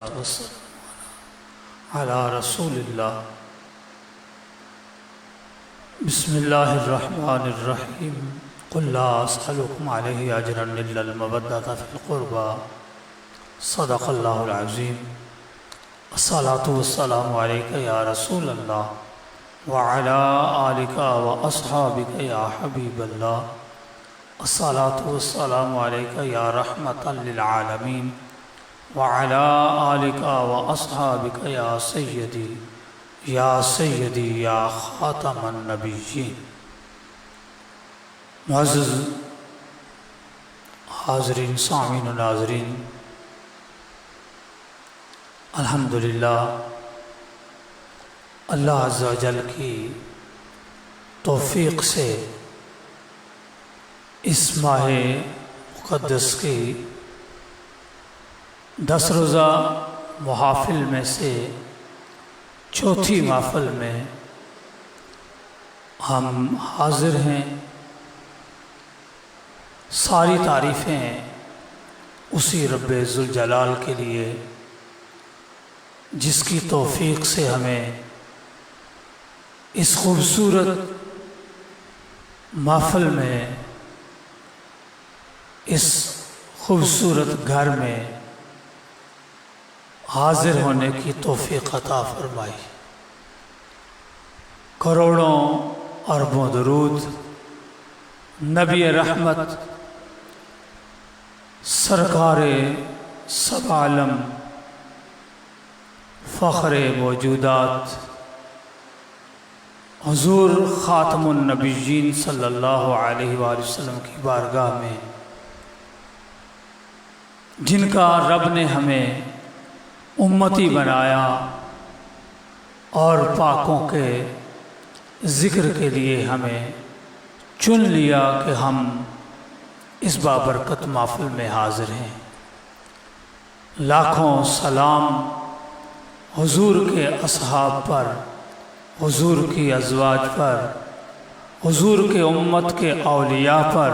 علی رسول اللہ بسم اللہ الرحمن الرحیم قل لا اسألکم علیہ اجرا الا المودۃ فی القربى صدق اللہ العظیم الصلاۃ والسلام علیک یا رسول اللہ وعلی آلک واصحابک یا حبیب اللہ الصلاۃ والسلام علیک یا رحمۃ للعالمین وعلى آلک واصحابک یا سیدی یا خاتم النبیین۔ معزز حاضرین سامعین و ناظرین، الحمدللہ اللہ عز و جل کی توفیق سے اس ماہ مقدس کی 10 روزہ محافل میں سے چوتھی محفل میں ہم حاضر ہیں۔ ساری تعریفیں اسی رب ذوالجلال کے لیے جس کی توفیق سے ہمیں اس خوبصورت محفل میں، اس خوبصورت گھر میں حاضر ہونے کی توفیق عطا فرمائی۔ کروڑوں اربوں درود نبی رحمت سرکار سب عالم فخر موجودات حضور خاتم النبیین صلی اللہ علیہ وآلہ وسلم کی بارگاہ میں، جن کا رب نے ہمیں امتی بنایا اور پاکوں کے ذکر کے لیے ہمیں چن لیا کہ ہم اس بابرکت محفل میں حاضر ہیں۔ لاکھوں سلام حضور کے اصحاب پر، حضور کی ازواج پر، حضور کے امت کے اولیاء پر،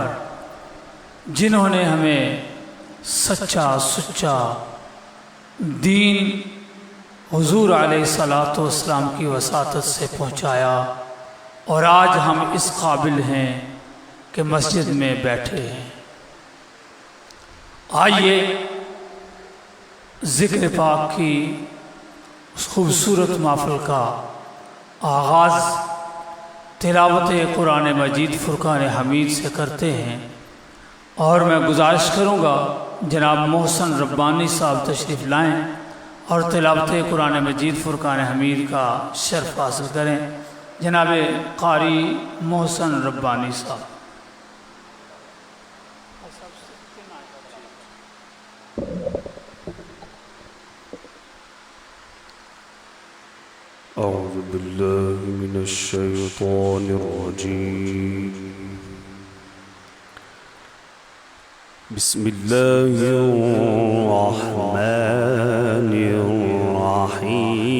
جنہوں نے ہمیں سچا دین حضور علیہ الصلاۃ والسلام کی وساطت سے پہنچایا، اور آج ہم اس قابل ہیں کہ مسجد میں بیٹھے ہیں۔ آئیے ذکر پاک کی اس خوبصورت محفل کا آغاز تلاوت قرآن مجید فرقان حمید سے کرتے ہیں، اور میں گزارش کروں گا جناب محسن ربانی صاحب تشریف لائیں اور تلاوت قرآن مجید فرقان حمید کا شرف حاصل کریں۔ جناب قاری محسن ربانی صاحب۔ اعوذ باللہ من الشیطان الرجیم، بسم اللہ الرحمن الرحیم،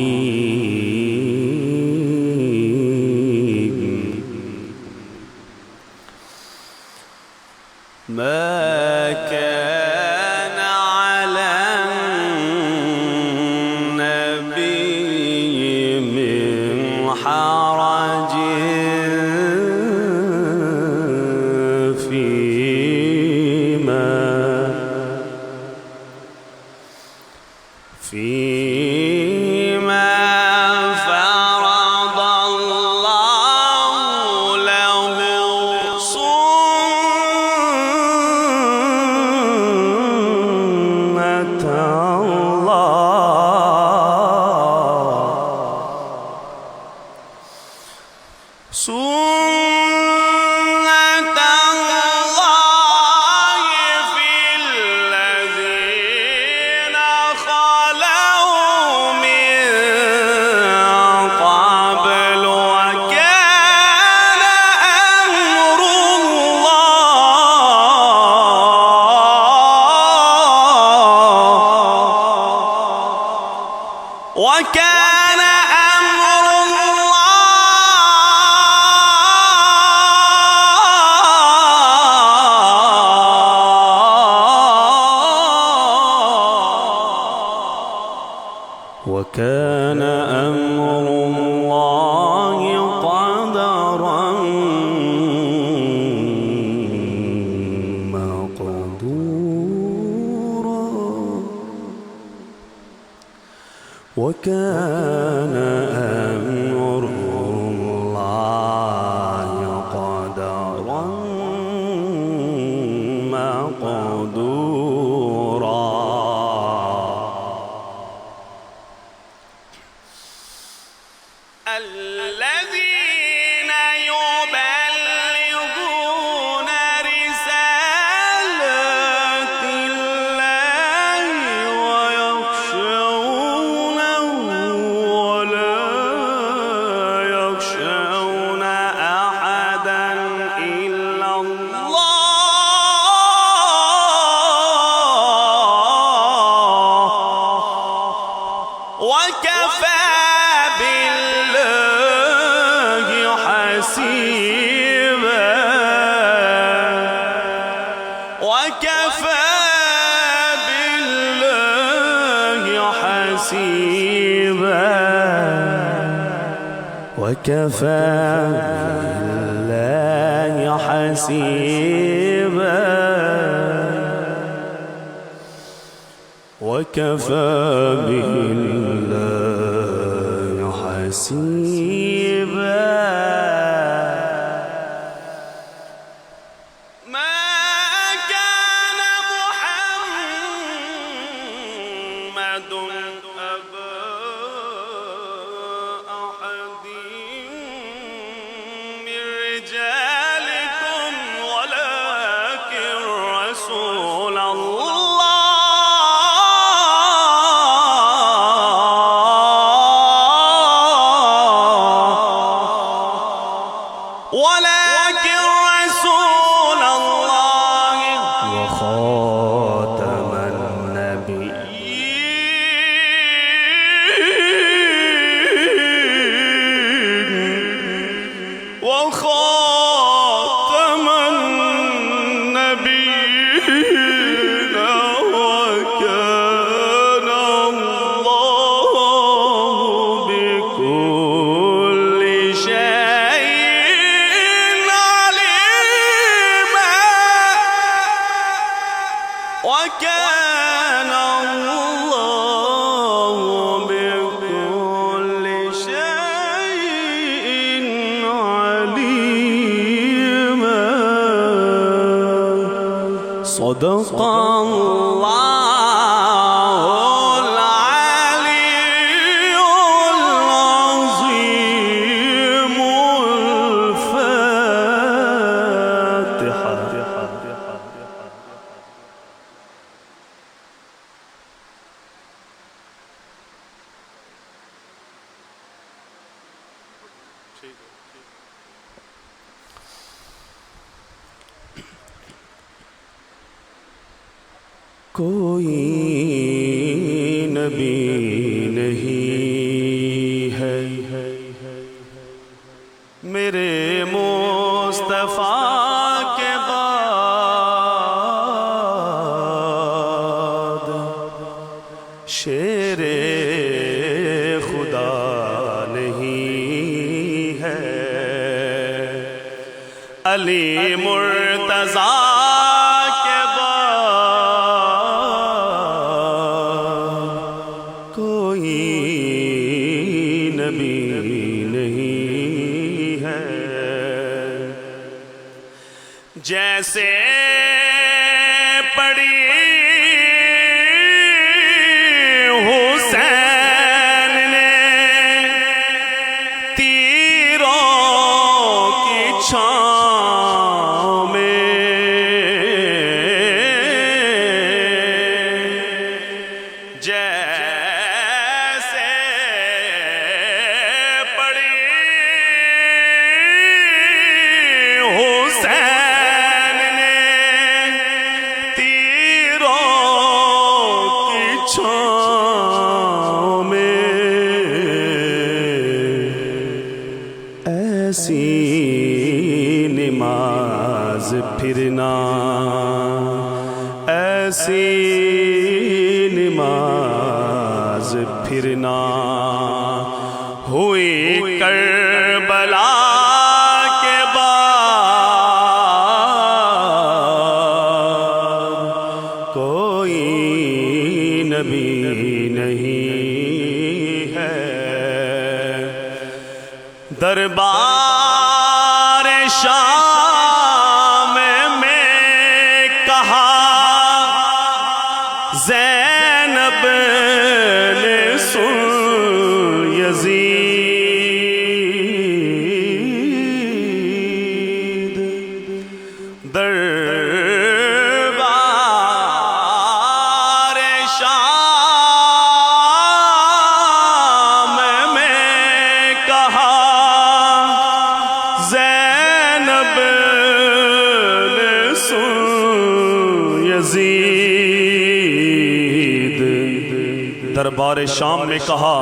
ما كان على النبي من حرج فيما فرض الله له سنة في الذين خلوا من قبل، وكان أمر وكان أمر الله قدرا مقدورا وكان أمر الله قدرا مقدورا الذين يبلغون رسالات الله ويخشونه ولا يخشون أحدا إلا الله وكفى بالله حسيبا وكفى بالله حسيبا وكفى بالله حسيبا وكفى بالله حسيبا ما كان محمد أبا أحد من رجالكم ولكن رسول ولكن رسول الله وخاتم النبيين وخاتم النبيين وكان الله بكل شيء وكان الله بكل شيء عليما صدق الله العلي العظيم الفاتحة کوئی نبی نہیں ہے میرے مصطفیٰ کے بعد شیر خدا نہیں ہے علی مرتضیٰ کے بعد کوئی نبی نہیں ہے جیسے پڑی حسین نے تیروں کی چھاؤں میں جیسے پڑی حسین نے تیروں کی چھاؤں میں ایسی نماز پھرنا ایسی نماز پھرنا ہوئی کربلا کے بعد کوئی نبی نہیں ہے دربار شام میں کہا زینب نے سن یزید دربار شام میں کہا زینب نے سن یزید دربار شام میں کہا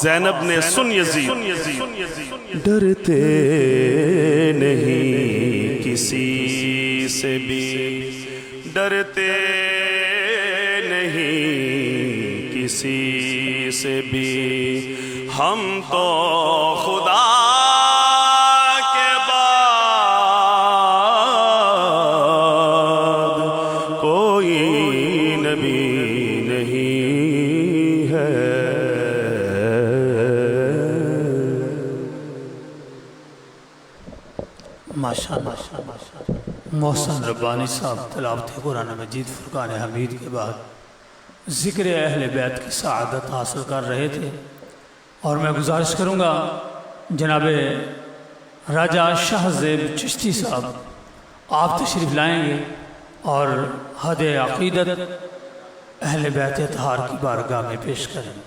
زینب نے سن یزید ڈرتے نہیں کسی سے بھی ڈرتے نہیں کسی سے بھی ہم تو خدا کے بعد کوئی نبی نہیں ہے ماشاءاللہ محسن ربانی صاحب تلاوت قرآن مجید فرقان حمید کے بعد ذکر اہل بیت کی سعادت حاصل کر رہے تھے، اور میں گزارش کروں گا جناب راجہ شاہ زیب چشتی صاحب آپ تشریف لائیں گے اور حد عقیدت اہل بیت اطہار کی بارگاہ میں پیش کریں گے۔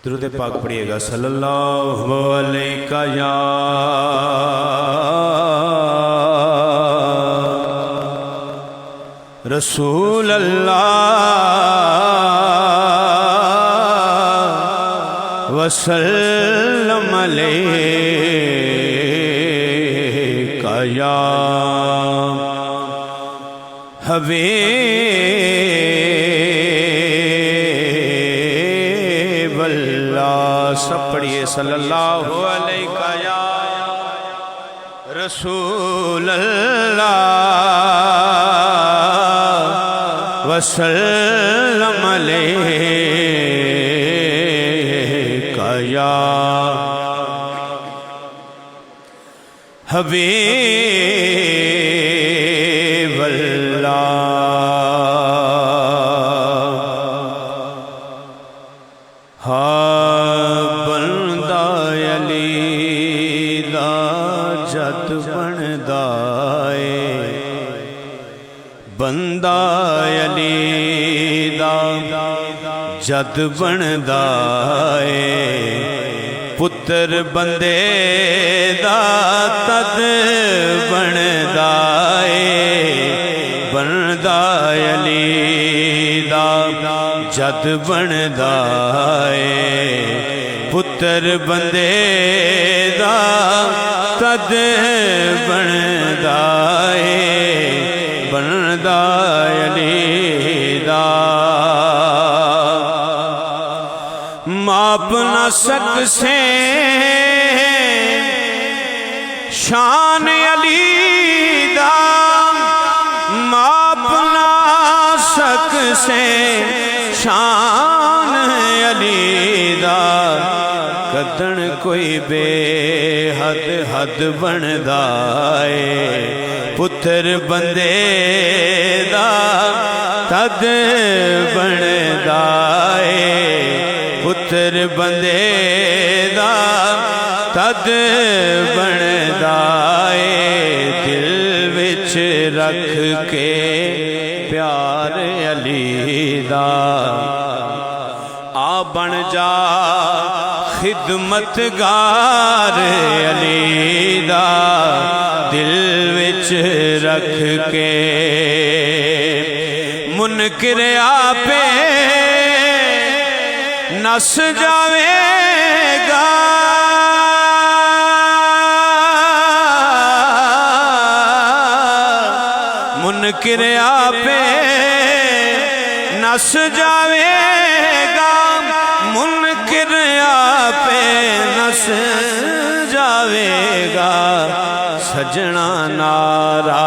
درود پاک پڑھیے گا صلی اللہ علیہ یا رسول اللہ وسلم علیہ یا حبیب اللہ، سب پڑھیے صلی اللہ علیہ یا رسول اللہ وسلم علیہ یا حبیب اللہ۔ بندہ علی دا جت بندا اے، بندہ علی دا جد بندا اے، پتر بندے دا تد بندا اے، بندا علی دا جد بندا اے، پتر بندے دا تد بندا اے، بندا علی دا ماپ نہ سکسے شان علی دا، ماپ نہ سکسے شان علی دا، کدن کوئی بے حد حد بندا اے، پتر بندے دا تد بندا اے، پتر بندے دا تد بندا اے، دل وچ رکھ کے پیار علی دا، آ بن جا خدمتگار علی دا، دل وچ رکھ کے منکر آپے نس جاوے گا، منکر آپے نس جاوے گا منکر آپ نس جاوے گا سجنا نعرہ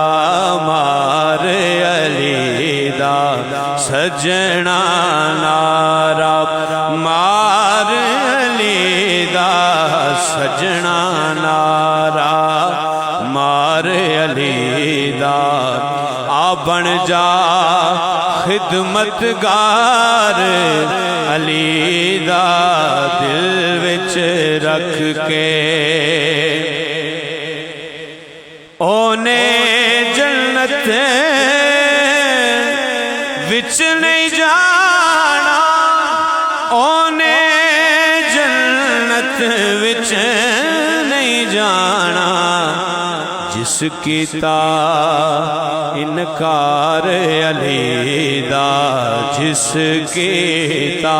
مار علی دا سجنا نعرہ مار علی دا سجنا نعرہ مار علی دا آ بن جا خدمتگار علی دا دل وچ رکھ کے اونے جنت وچ نہیں جانا اونے جنت وچ نہیں جانا جس کیتا انکار علی دا جس کیتا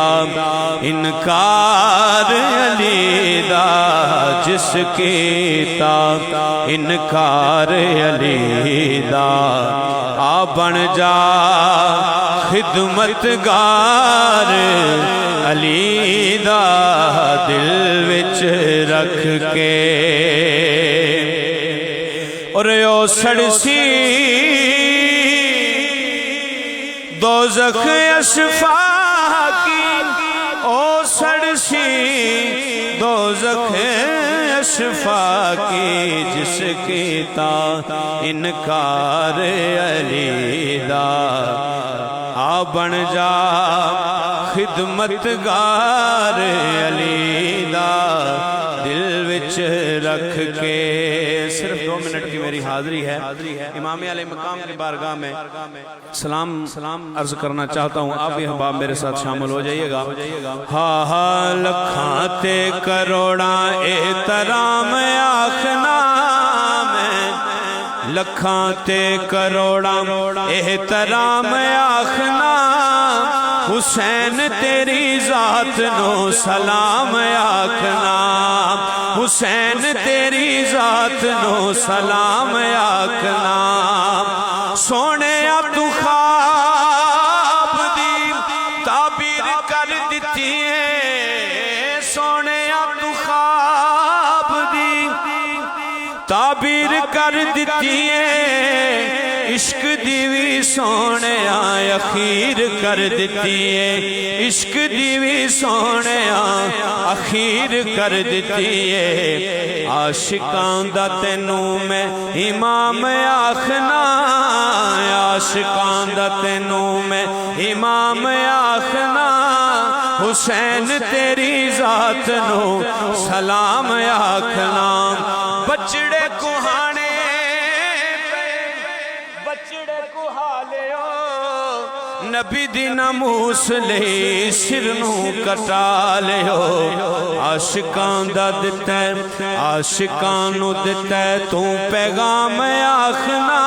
انکار علی دا جس کیتا انکار علی دا آ بن جا خدمتگار علی دا دل وچ رکھ کے اور او سڑسی دوزخ اشفاق کی او سڑسی دوزخ اشفاق کی جس کیتا انکار علی دا آ بن جا خدمتگار علی دا دل وچ رکھ کے صرف 2 منٹ کی میری حاضری ہے امام علیہ مقام کی بارگاہ میں سلام عرض کرنا چاہتا ہوں آپ بھی احباب میرے ساتھ شامل ہو جائیے گا ہاں لکھاں تے کروڑاں احترام آخنا میں لکھاں تے کروڑاں احترام آخنا حسین تیری ذات نو سلام آخنا حسین تیری ذات نو سلام آخنا سونے تو خواب دی تعبیر کر دیتی ہے سونے تو خواب دی تعبیر کر دیتی ہے عشق دیوی سونے اخیر کر دیتی ہے عشق دیوی سونے اخیر کر دیتی ہے عاشقاں دا تینوں میں امام آخنا عاشقاں دا تینوں میں امام آخنا حسین تیری ذات نو سلام آخنا بچڑے کوہانے نبی دی ناموس لے سر نو کٹا لیو عاشقاں دا دتا ہے عاشقاں نو دتا ہے تو پیغام آخنا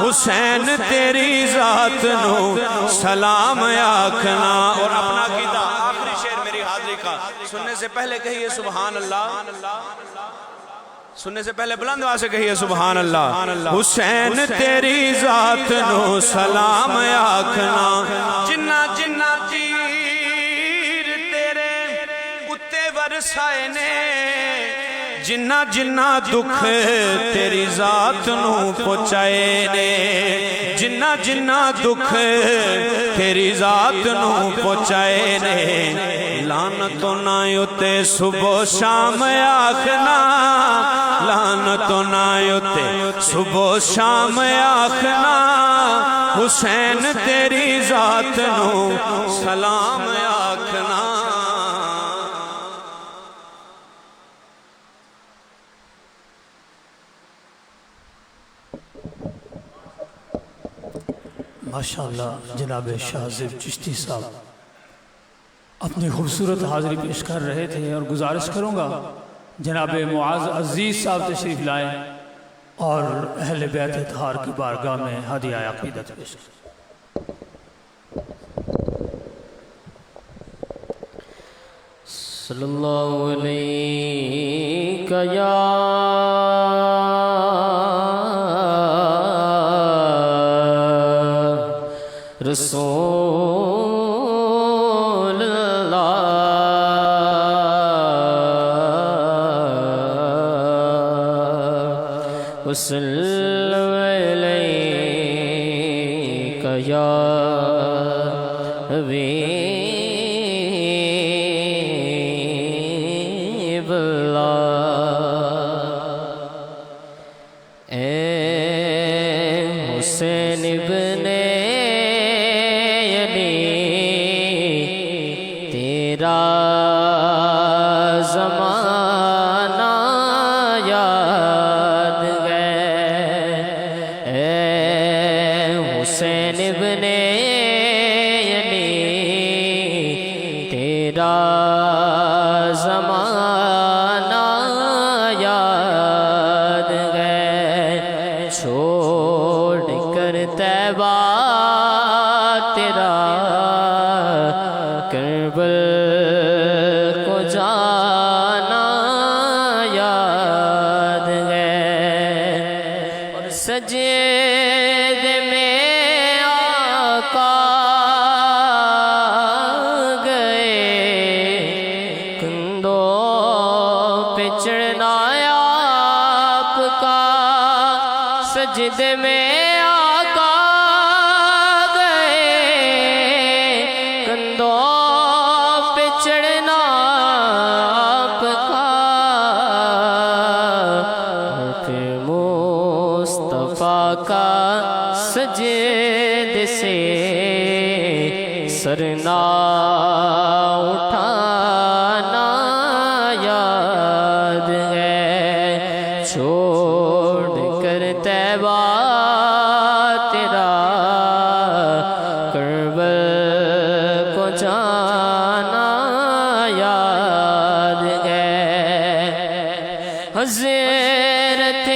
حسین تیری ذات نو سلام آخنا اور اپنا قیدہ آخری شعر میری حاضری کا سننے سے پہلے کہیے سبحان اللہ سننے سے پہلے بلند آواز سے کہیے سبحان اللہ حسین تیری ذات نو سلام آخنا جنہ جنہ تیر تیرے اتے ورسائے نے جنہ جنہ دکھ تیری ذات نو پہنچائے نے جنہ جنہ دکھ تیری ذات نو پہنچائے نے لعنتوں نہ اتے صبح شام آخنا لعنتوں نہ اتے صبح شام آخنا حسین تیری ذات نو سلام آخنا ماشاءاللہ جناب شاہزیب چشتی صاحب اپنی خوبصورت حاضری پیش کر رہے تھے اور گزارش کروں گا جناب معاذ عزیز صاحب تشریف لائیں اور اہل بیت اطہار کی بارگاہ میں ہدیہ عقیدت پیش کریں صلی اللہ علیہ یا رسول اللہ وسلم علیک یا حبیب اللہ اے حسین ابن تیرا زمانہ یاد ہے اے حسین ابن علی تیرا زمانہ یاد ہے چھوڑ کر طیبہ تیرا کربل کو جانا یاد ہے اور سجدے میں آقا گئے کندھوں پہ چڑھنا آپ کا سجدے میں آقا گئے کندھوں چڑھنا آپ کا پھر مصطفیٰ کا سجد سے سرنا اٹھانا یاد ہے چھوڑ کر طیبہ تیرا کربل کو جانا یاد ہے حضرت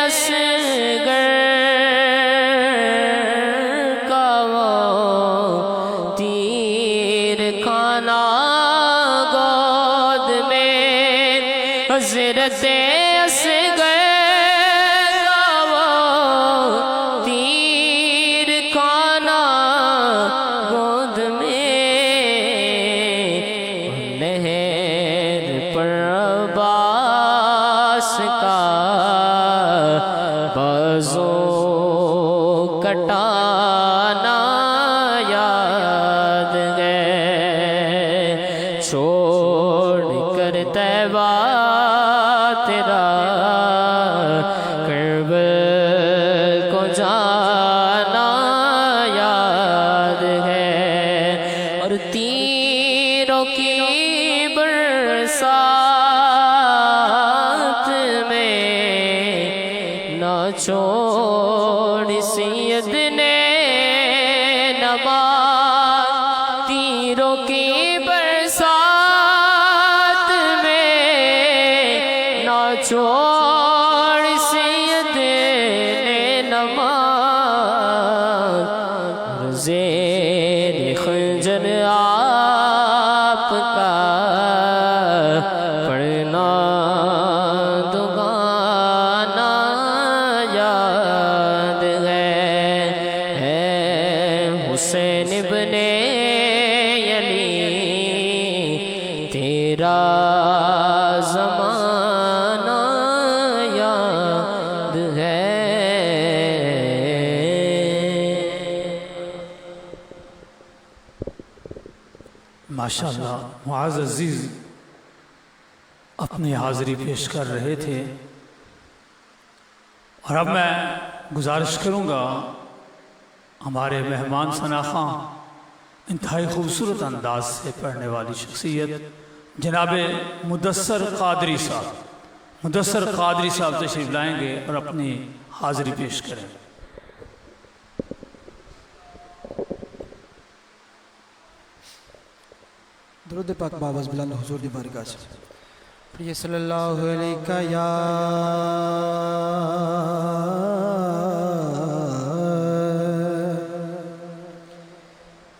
اصغر کا وہ تیر کھانا گود میں حضرت اصغر کا وہ تیر کھانا گود میں نہر پر عباس کا بازو کٹانا یاد ہے چھوڑ کر طیبہ تیرا کربل کو جانا یاد ہے اور تیروں کی برسات میں نہ چھوڑ سید نے نماز تیروں کی برسات میں نہ چھوڑ سید نے نماز زیر خنجر آپ کا پڑھنا دگانا یاد ہے حسین ابن علی تیرا زمانہ یاد ہے ماشاءاللہ معاذ عزیز اپنی حاضری پیش کر رہے تھے اور اب میں گزارش کروں گا ہمارے مہمان ثناخواں انتہائی خوبصورت انداز سے پڑھنے والی شخصیت جناب مدثر قادری صاحب تشریف لائیں گے اور اپنی حاضری پیش کریں گے درود پاک باباز بلند حضور دی بارگاہ سے پڑھیے صلی اللہ علیہ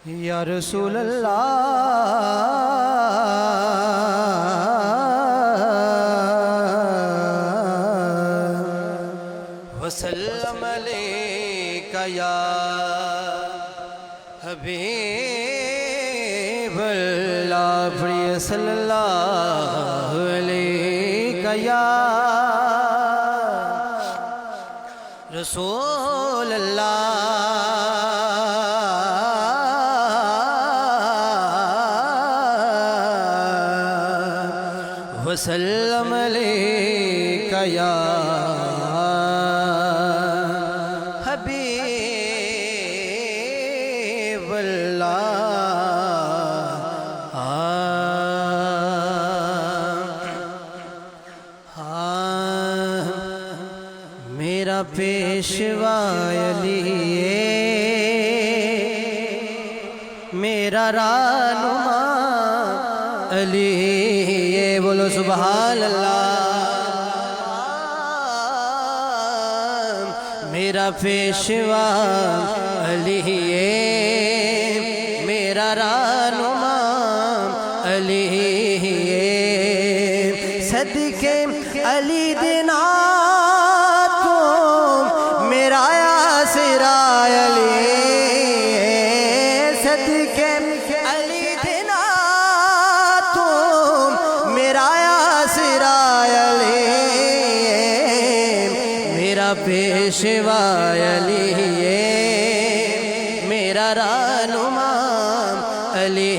یا رسول اللہ وسلم علیک یا حبیب اللہ پڑھیے صلی اللہ علیہ یا رسول اللہ وسلم علیک یا حبیب اللہ میرا پیشوا علی میرا رہنما علی بولو سبحان اللہ میرا پیشوا علی میرا رہنما علی صدقے علی دینا میرا یاسرا علی صدقے علی دینا میرا یاسرا علی میرا پیشوا علی میرا رہنما علی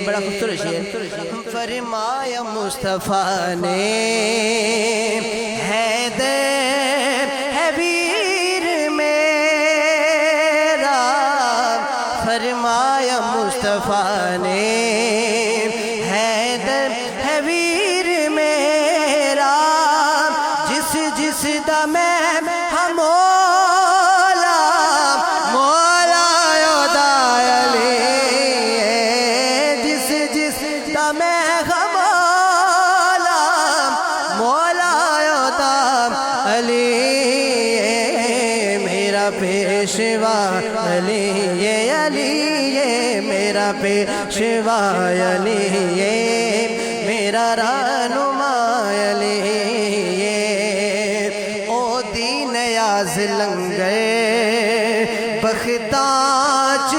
بڑا خوبصورت شعر فرمایا مصطفیٰ نے حیدر ہے ویر میرا فرمایا مصطفیٰ نے حیدر ہے ویر میرا جس جس دا میں ہم مولا مولا یودا علی جس جس دا میں ہم مولا مولا یودا علی میرا پیشوا علی علی میرا پیشوا علی میرا رہنما علی او دین یاز لنگر بختاچ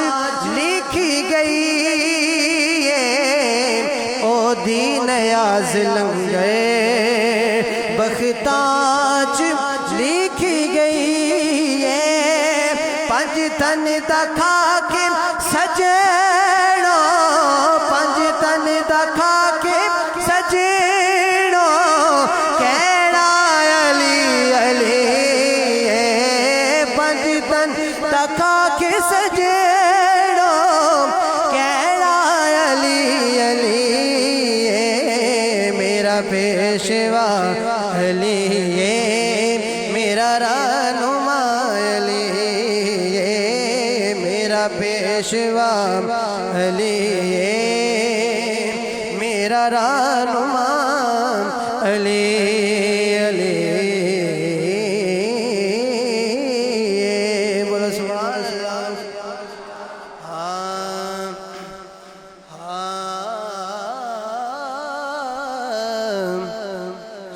لکھی گئی او دین یاز لنگر بختاچ لکھی گئی پنج تن دا کھا کے سجڑو پنج تن دا کھا کے سجڑو کیڑا علی علی پنج تن دا کھا کے سجڑو کیڑا علی علی میرا پیشوا علی میرا رہنما علی میرا پیشوا علی میرا رہنما علی علی بولو سبحان اللہ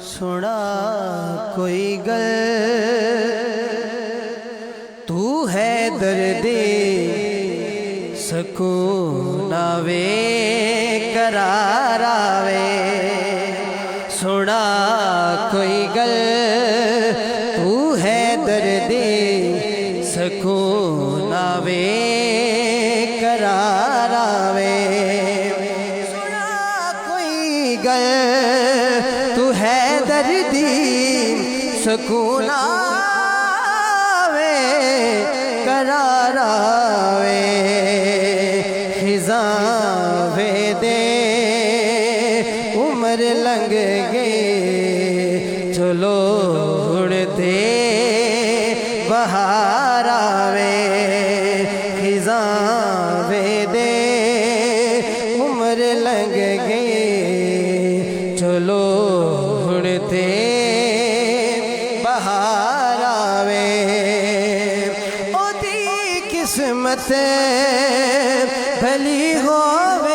سنا کوئی گل تو ہے دردی سکون آوے قرار آوے سنا کوئی گل تو ہے دردی سکون آوے قرار آوے سنا کوئی گل تو ہے دردی سکون آوے قرار آوے خزاں وے دے عمر لنگ گئے چلو اڑتے بہار آوے خزاں وے دے عمر لنگ گئے چلو اڑتے بہار آوے او دی قسمت بھلی ہووے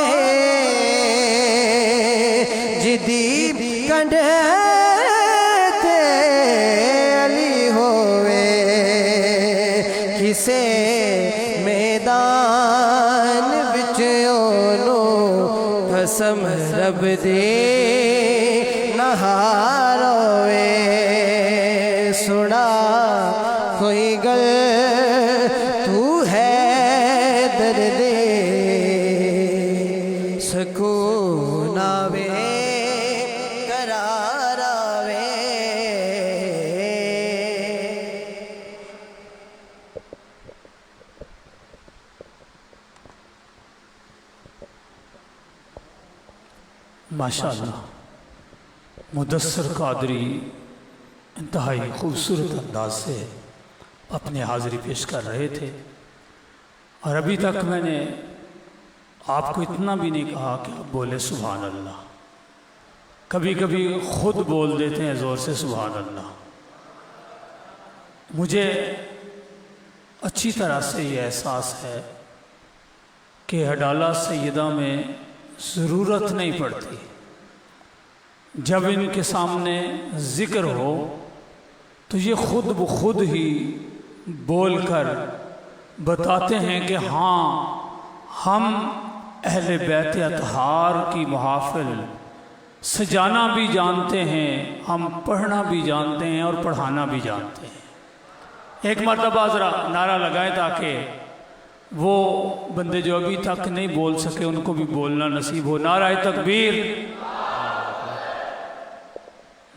جدی کنڈے تے علی ہووے کسے میں سم رب دے نہاروے سنا کوئی گل تو ہے درد سکون آوے قرار آوے ماشاءاللہ مدثر قادری انتہائی خوبصورت انداز سے اپنی حاضری پیش کر رہے تھے، اور ابھی تک میں نے آپ کو اتنا بھی نہیں کہا کہ آپ بولے سبحان اللہ. کبھی کبھی خود بول دیتے ہیں زور سے سبحان اللہ. مجھے اچھی طرح سے یہ احساس ہے کہ اڈالہ سیدہ میں ضرورت نہیں پڑتی. جب ان کے سامنے ذکر ہو تو یہ خود بخود ہی بول کر بتاتے ہیں کہ ہاں ہم اہل بیت اطہار کی محافل سجانا بھی جانتے ہیں، ہم پڑھنا بھی جانتے ہیں اور پڑھانا بھی جانتے ہیں. ایک مرتبہ ذرا نعرہ لگائیں تاکہ وہ بندے جو ابھی تک نہیں بول سکے ان کو بھی بولنا نصیب ہو. نعرہ تکبیر،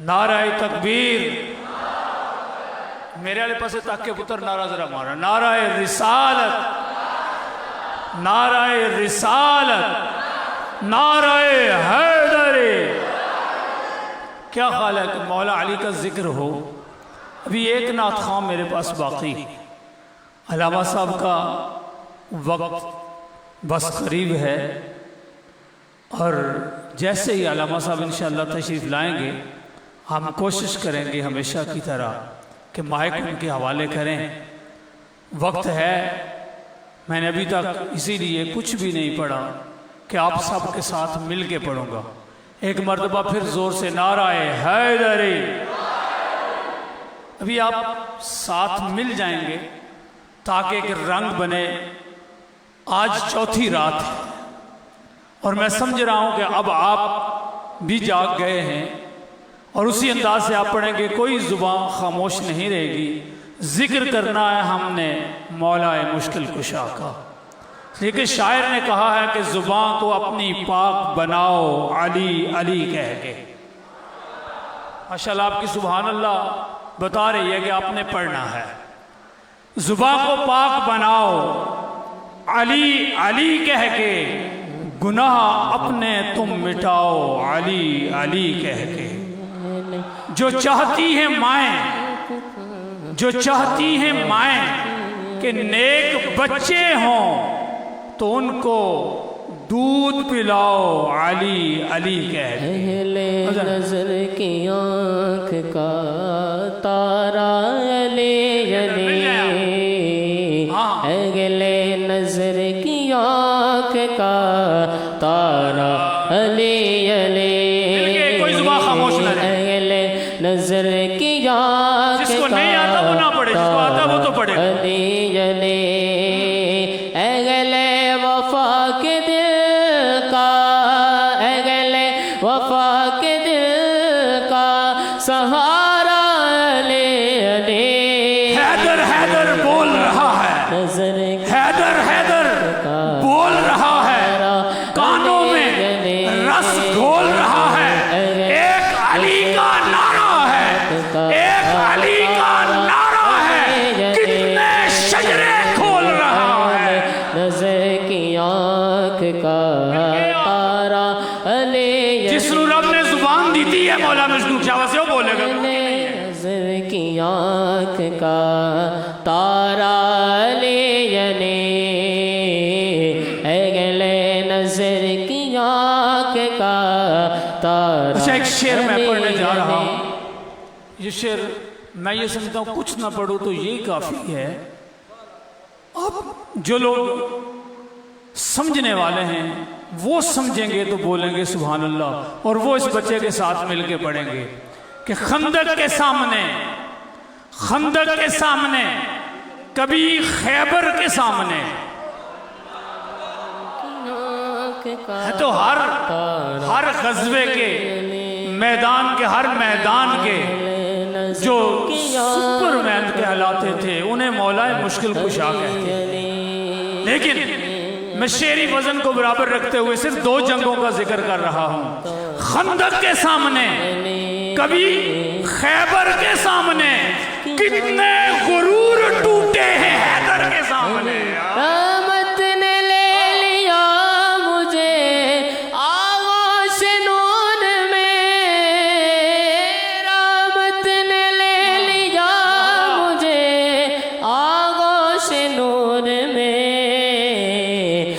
نعرہ تکبیر. میرے والے پاسے تک کے پتر نعرہ ذرا مارا. نعرہ رسالت، نعرہ رسالت، نعرہ حیدر. کیا خیال ہے کہ مولا علی کا ذکر ہو؟ ابھی ایک نعت خواں میرے پاس باقی. علامہ صاحب کا وقت بس قریب ہے، اور جیسے ہی علامہ صاحب انشاءاللہ تشریف لائیں گے ہم کوشش کریں گے ہمیشہ کی طرح کہ مائک ان کے حوالے کریں. وقت ہے، میں نے ابھی تک اسی لیے کچھ بھی نہیں پڑھا کہ آپ سب کے ساتھ مل کے پڑھوں گا. ایک مرتبہ پھر زور سے نعرہ حیدری. ابھی آپ ساتھ مل جائیں گے تاکہ ایک رنگ بنے. آج چوتھی رات ہے اور میں سمجھ رہا ہوں کہ اب آپ بھی جاگ گئے ہیں، اور اسی انداز سے آپ پڑھیں گے. کوئی زبان خاموش نہیں رہے گی. ذکر کرنا ہے ہم نے مولا مشکل کشا کا. لیکن شاعر نے کہا ہے کہ زبان کو اپنی پاک بناؤ علی علی کہہ کے. ماشاءاللہ آپ کی سبحان اللہ بتا رہی ہے کہ آپ نے پڑھنا ہے. زبان کو پاک بناؤ علی علی کہہ کے، گناہ اپنے تم مٹاؤ علی علی کہہ کے. جو چاہتی ہیں مائیں، جو چاہتی ہیں مائیں کہ نیک بچے ہوں تو ان کو دودھ پلاؤ علی علی کہہ کے. اہل نظر کی آنکھ کا تارا علی علی، اہل نظر کی آنکھ کا تارا علی علی. کوئی زبان خاموش نہ رہے. نظر کی آنکھ جس کو نہیں آتا وہ نہ پڑھے، جس کو آتا وہ تو پڑھے. علی علی. اہل وفا کے دل کا، اہل وفا کے دل کا سہارا علی علی. حیدر حیدر بول رہا ہے، نظر حیدر حیدر بول رہا ہے، کانوں میں رس گھول رہا ہے. ایک علی کا نعرہ ہے، ایک علی کا نعرہ ہے، کتنے شجرے کھول رہا ہے. نظر کی آنکھ کا تارا علی. جس نو رب نے زبان دیتی ہے مولا مشکل کشا سے وہ بولے گا. نظر کی آنکھ کا تارا علی علی. اہل نظر کی آنکھ کا تارا. اچھا ایک شعر میں پڑھنے جا رہا ہوں. یہ شعر میں یہ سمجھتا ہوں کچھ نہ پڑھوں تو یہی کافی ہے. اب جو لوگ سمجھنے والے ہیں وہ سمجھیں گے تو بولیں گے سبحان اللہ، اور وہ اس بچے کے ساتھ مل کے پڑھیں گے کہ خندق کے سامنے، خندق کے سامنے، کبھی خیبر کے سامنے. ہے تو ہر غزوے کے میدان کے ہر میدان کے جو سپر مین کہلاتے تھے انہیں مولا مشکل کشا کہتے ہیں. لیکن میں شعری وزن کو برابر رکھتے ہوئے صرف 2 جنگوں کا ذکر کر رہا ہوں. خندق کے سامنے, کبھی خیبر کے سامنے, کتنے غرور ٹوٹے ہیں حیدر کے سامنے. رحمت نے لے لیا مجھے آغوش نور میں, رحمت نے لے لیا مجھے آغوش نور میں.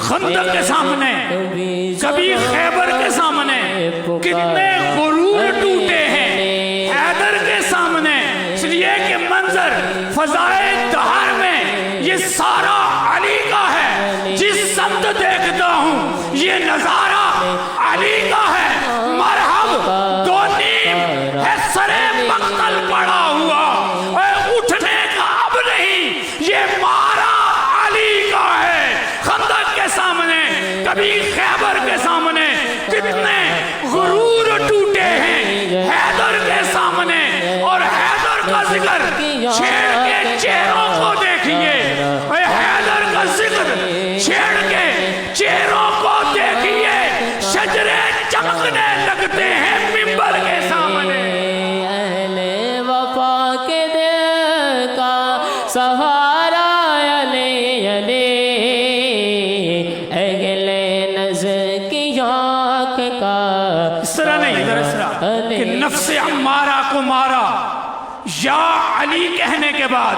خندق کے سامنے, کبھی خیبر کے سامنے, کتنے غرور ٹوٹے ہیں حیدر کے سامنے. اس لیے کہ منظر فضائے دہر میں یہ سارا علی کا ہے. جس سمت دیکھتا ہوں یہ نظارہ علی کا ہے. مرحب 2 نیم ہے سرے مقتل پڑا ہوا, اٹھنے کا اب نہیں یہ مارا علی کا ہے. خندق کے سامنے, کبھی خیبر کے سامنے, کتنے غرور ٹوٹے ہیں حیدر کے سامنے. اور حیدر کا ذکر چھیڑ کے چہروں کو دیکھیے, حیدر کا ذکر چھیڑ کے چہروں کو دیکھیے. شجرے چمکنے لگتے ہیں منبر کے سامنے. اہل وفا کے دل کا سہارا علی علی, اگلے نظر کی آنکھ کا. اس طرح نہیں, ادھر اس طرح کہ نفس عمارہ کو مارا یا علی کہنے کے بعد,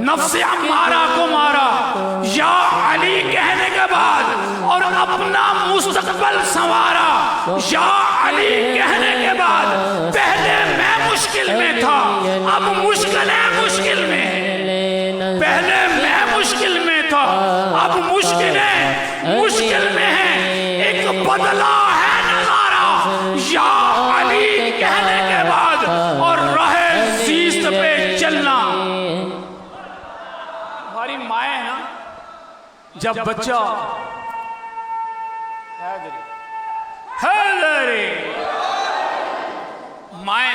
نفس عمارہ کو مارا یا علی کہنے کے بعد, اور اپنا مستقبل سنوارا یا علی کہنے کے بعد. پہلے میں مشکل میں تھا, اب مشکلیں مشکل میں ہیں. پہلے میں مشکل میں تھا, اب مشکلیں مشکل میں ہیں. ایک بدلہ ہے نظارہ یا علی کہنے کے بعد, اور رہے زیست پہ چلنا. ہماری مائیں ہیں نا, جب بچہ مائیں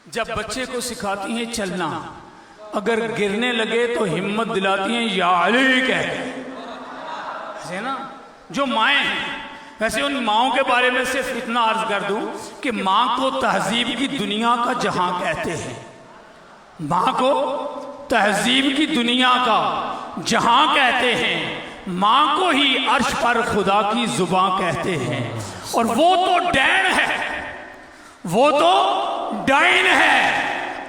جب بچے کو سکھاتی ہیں چلنا, اگر گرنے لگے تو ہمت دلاتی ہیں یا علی کہہ نا. جو مائیں ہیں, ویسے ان ماؤں کے بارے میں صرف اتنا عرض کر دوں کہ ماں کو تہذیب کی دنیا کا جہاں کہتے ہیں. ماں کو تہذیب کی دنیا کا جہاں کہتے ہیں. ماں کو ہی عرش پر خدا کی زباں کہتے ہیں. اور وہ تو ڈین ہے, وہ تو ڈائن ہے.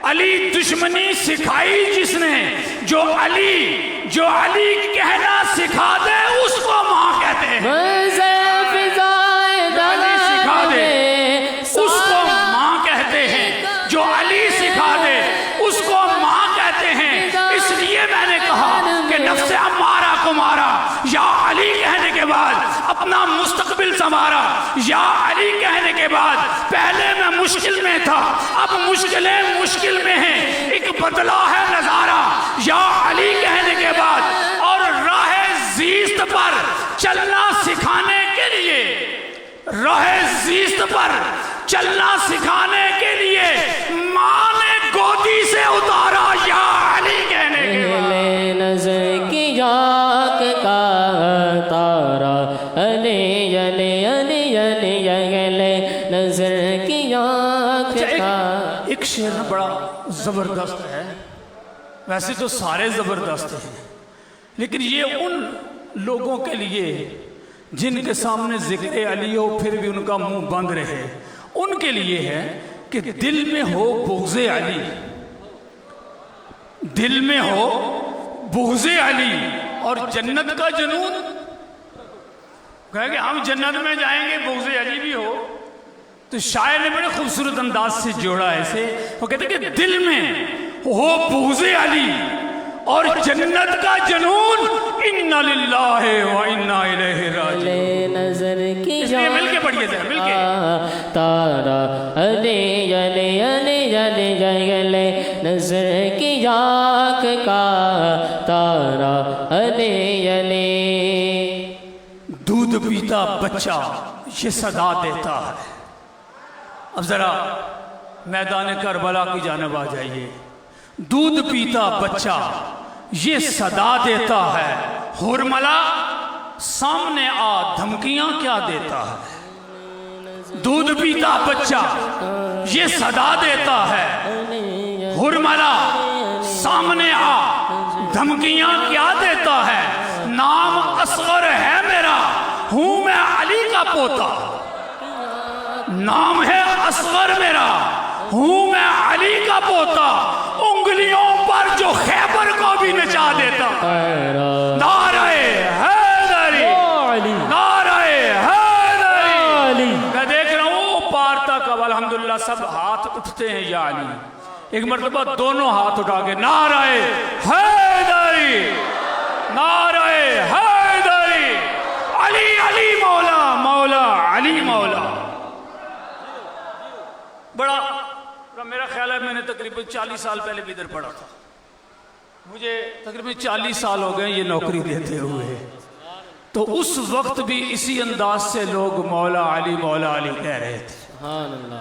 علی دشمنی سکھائی جس نے, جو علی کہنا سکھا دے اس کو ماں کہتے ہیں. علی سکھا دے اس کو ماں کہتے ہیں, جو علی سکھا دے اس کو ماں کہتے ہیں. اس لیے میں نے کہا کہ نفس عمارہ کو مارا یا علی کہنے کے بعد اپنا مستقبل سنوارا یا علی کہنے کے بعد. پہلے میں مشکل میں تھا, اب مشکلیں مشکل میں ہیں. ایک بدلہ ہے نظارہ یا علی کہنے کے بعد, اور راہ زیست پر چلنا سکھانے کے لیے, راہ زیست پر چلنا سکھانے کے لیے ماں نے گودی سے اتارا یا علی کہنے کے بعد. نظر کی آنکھ کا تارا علی علی علی علی اگلے نظر کی آنکھ کا. ایک شعر بڑا زبردست ہے, ویسے تو سارے زبردست ہیں, لیکن یہ ان لوگوں کے لیے جن کے سامنے ذکر علی ہو پھر بھی ان کا منہ بند رہے, ان کے لیے ہے کہ دل میں ہو بغض علی, دل میں ہو بغض علی اور جنت کا جنون. کہے کہ ہم جنت میں جائیں گے بغض علی بھی ہو. تو شاعر نے بڑے خوبصورت انداز سے جوڑا ایسے, وہ کہتے ہیں کہ دل میں ہو بغض علی اور جنت کا جنون, انا للہ و انا الیہ راجعون. نظر کی اس لیے مل کے پڑھیے ذرا, مل کے. تارا علی علی علی علی علی نظر کی آنکھ کا تارا علی علی. دودھ دودھ پیتا بچہ یہ صدا دیتا ہے. اب ذرا میدان کربلا کی جانب آ جائیے. دودھ پیتا بچہ یہ صدا دیتا ہے، حرملا سامنے آ دھمکیاں کیا دیتا ہے. دودھ پیتا بچہ یہ صدا دیتا ہے، حرملا سامنے آ دھمکیاں کیا دیتا ہے. نام اصغر ہے میرا، ہوں میں علی کا پوتا. نام ہے اصغر میرا، ہوں میں علی کا پوتا. انگلیوں پر جو خیبر کو بھی نچا دیتا. نعرہ حیدری، نعرہ حیدری. میں دیکھ رہا ہوں پار تک اب الحمدللہ سب ہاتھ اٹھتے ہیں یا علی. ایک مرتبہ دونوں ہاتھ اٹھا کے نعرہ حیدری، نعرہ حیدری. علی علی مولا، مولا علی مولا. بڑا میرا خیال ہے میں نے تقریباً 40 سال پہلے بھی ادھر پڑھا تھا. مجھے تقریباً 40 سال ہو گئے یہ نوکری دیتے ہوئے. تو اس وقت بھی اسی انداز سے لوگ مولا علی کہہ رہے تھے.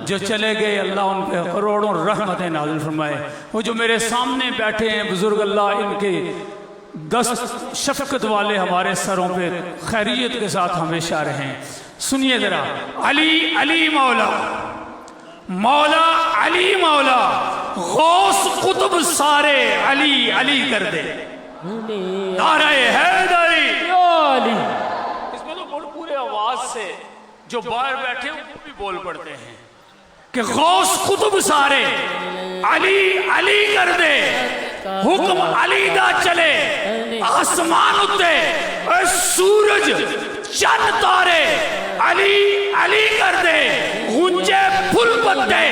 جو چلے گئے اللہ ان پہ کروڑوں رحمتیں نازل فرمائے. وہ جو میرے سامنے بیٹھے ہیں بزرگ، اللہ ان کے دست شفقت والے ہمارے سروں پہ خیریت کے ساتھ ہمیشہ رہیں. سنیے ذرا، علی علی مولا، مولا علی مولا، غوث قطب سارے علی علی کر دے. نعرہ حیدری. اس میں تو پورے آواز سے جو باہر بیٹھے وہ بھی بول پڑتے ہیں کہ غوث قطب سارے علی علی کر دے. حکم علی دا چلے آسمان اتے، اے سورج چند تارے علی علی کر دے. گونجے پھل پتے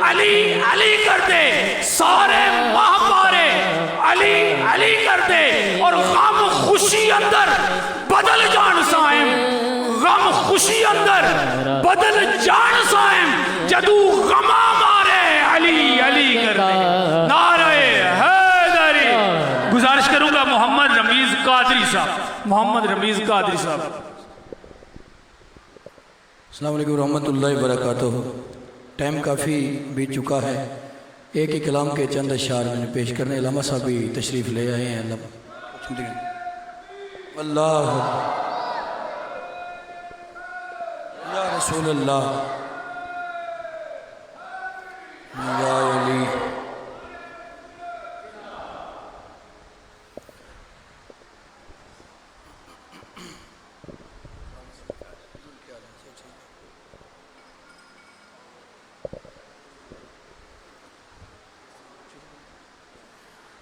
علی علی کر دے. سارے ماہ پارے علی علی کر دے. اور غم خوشی اندر بدل جان سائم، غم خوشی اندر بدل جان سائم. جدو غمہ مارے علی علی کر دے. نعرہ حیدری. گزارش کروں گا محمد رمیز قادری صاحب، محمد رمیز قادری صاحب. السلام علیکم ورحمۃ اللہ وبرکاتہ. ٹائم کافی بیت چکا ہے. ایک ہی کلام کے چند اشعار میں نے پیش کرنے. علامہ صاحب بھی تشریف لے آئے ہیں. اللہ یا رسول اللہ یا علی.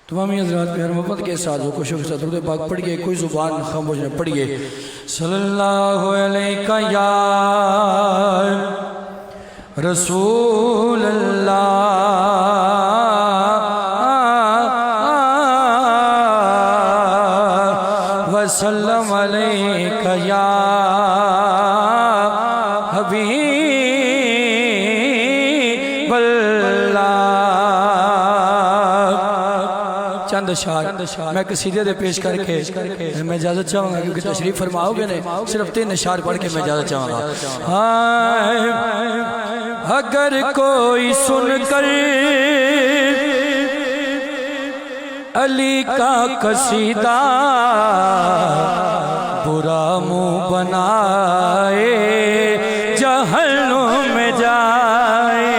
تمام حضرات پیار محبت کے ساتھ و خوشو کے ساتھ درود پاک پڑھیے. کوئی زبان خاموش نہ پڑھیے. صلی اللہ علیہ یا رسول اللہ وسلم علیہ یا حبیب چند اشعار میں قصیدے دے پیش کر کے میں اجازت چاہوں گا کیونکہ تشریف فرماؤ گے نے. صرف 3 اشعار پڑھ کے میں اجازت چاہوں گا. اگر کوئی سن کر علی کا قصیدہ برا منہ بنائے جہنم میں جائے.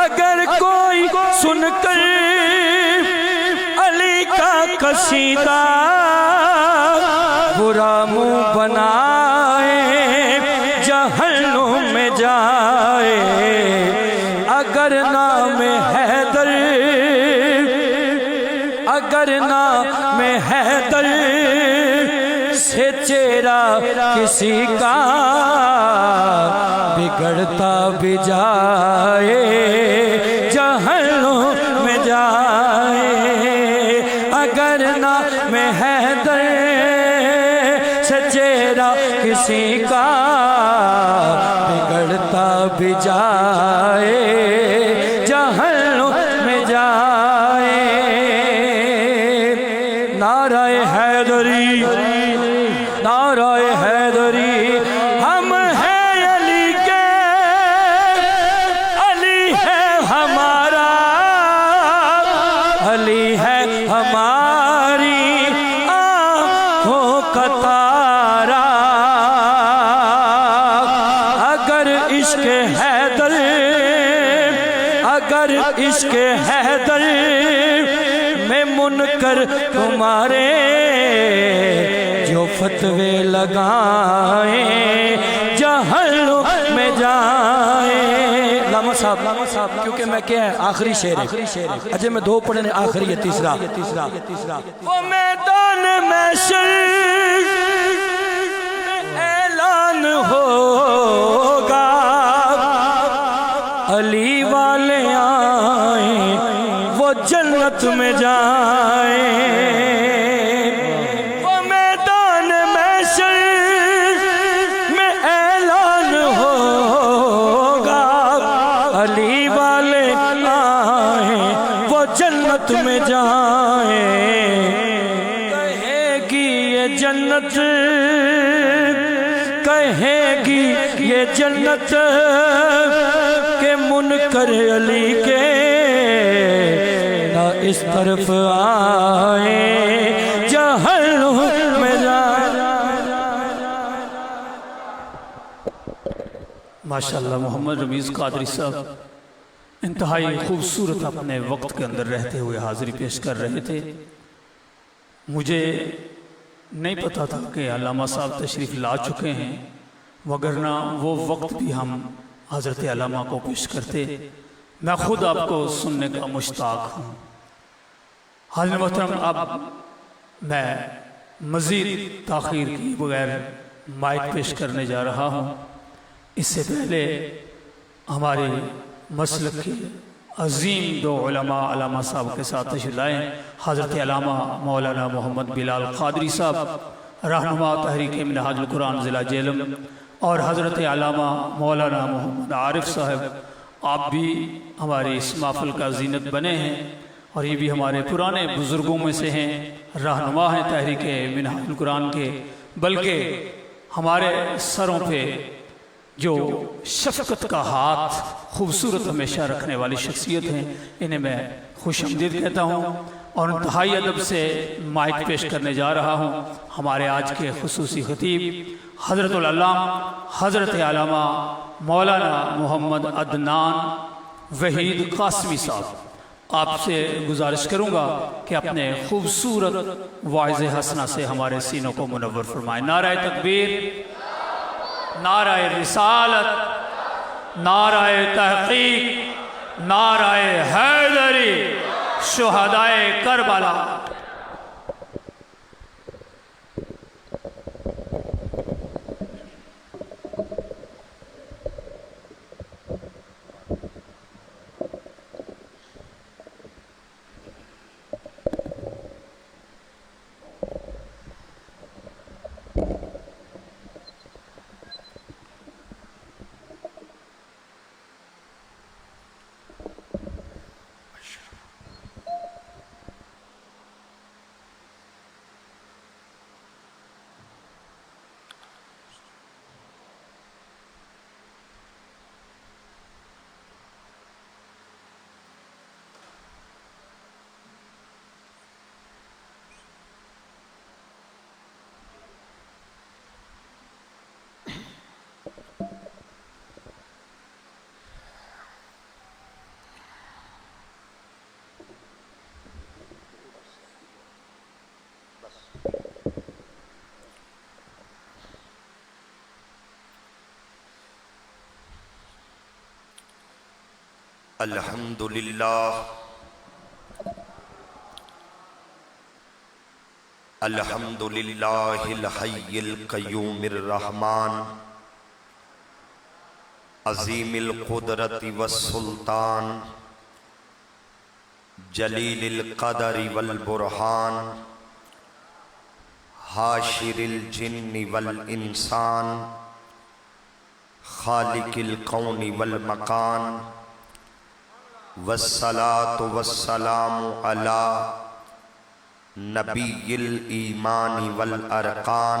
اگر کوئی سن کر قصیدہ برا منہ بنائے جہنم میں جائے. اگر نام حیدر، اگر نام حیدر سے چہرہ کسی کا بگڑتا بھی جائے جہنم میں جائے. اگر نام حیدر سے چہرہ کسی کا بگڑتا بھی جائے جہنم میں جائے. نعرہ حیدری، نعرہ حیدری ہم ہیں علی کے، علی ہے ہمارا، علی ہے ہماری آنکھوں کا تارا، اگر عشق حیدر، اگر عشق حیدر میں منکر تمہارے جو فتوے لگائیں جہنم میں جائیں۔ علامہ صاحب کیونکہ میں کیا ہے آخری شعر ہے، اجے میں دو پڑھنے آخری ہے تیسرا۔ وہ میدان محشر میں اعلان ہوگا علی والے آئیں وہ جنت میں جائیں، وہ میدان محشر میں اعلان ہوگا علی والے آئیں وہ جنت میں جائیں، کہے گی یہ جنت، کہے گی یہ جنت کہ منکر علی کے نہ اس طرف آئے جہنم میں جائیں۔ ماشاءاللہ محمد رمیز قادری صاحب انتہائی خوبصورت اپنے وقت کے اندر رہتے ہوئے حاضری پیش کر رہے تھے۔ مجھے نہیں پتا تھا کہ علامہ صاحب تشریف لا چکے ہیں، وگرنہ وہ وقت بھی ہم حضرت علامہ کو پیش کرتے۔ میں خود آپ کو سننے کا مشتاق ہوں۔ حاضرین محترم، اب میں مزید تاخیر کی بغیر مائک پیش کرنے جا رہا ہوں۔ اس سے پہلے ہمارے مسلک کے عظیم دو علماء علامہ صاحب کے ساتھ تشریف لائیں، حضرت علامہ مولانا محمد بلال قادری صاحب رہنما تحریک منہاج القرآن ضلع جہلم، اور حضرت علامہ مولانا محمد عارف صاحب، آپ بھی ہماری اس محفل کا زینت بنے ہیں، اور یہ بھی ہمارے پرانے بزرگوں میں سے ہیں، رہنما ہیں تحریک منہاج القرآن کے، بلکہ ہمارے سروں پہ جو شفقت کا ہاتھ خوبصورت ہمیشہ رکھنے والی شخصیت ہیں، انہیں میں خوش آمدید کہتا ہوں، اور انتہائی ادب سے مائک پیش کرنے جا رہا ہوں ہمارے آج کے خصوصی خطیب حضرت العلامہ حضرت علامہ مولانا محمد عدنان وحید قاسمی صاحب۔ آپ سے گزارش کروں گا کہ اپنے خوبصورت واعظ حسنہ سے ہمارے سینوں کو منور فرمائیں۔ نعرہ تکبیر، نعرہ رسالت، نعرہ تحقیق، نعرہ حیدری، شہدائے کربلا۔ الحمدللہ الحمدللہ الحی القیوم الرحمن عظیم القدرت والسلطان جلیل القدر والبرہان حاشر الجن والانسان خالق الکون والمکان والصلاة والسلام علی نبی الایمان والارکان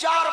4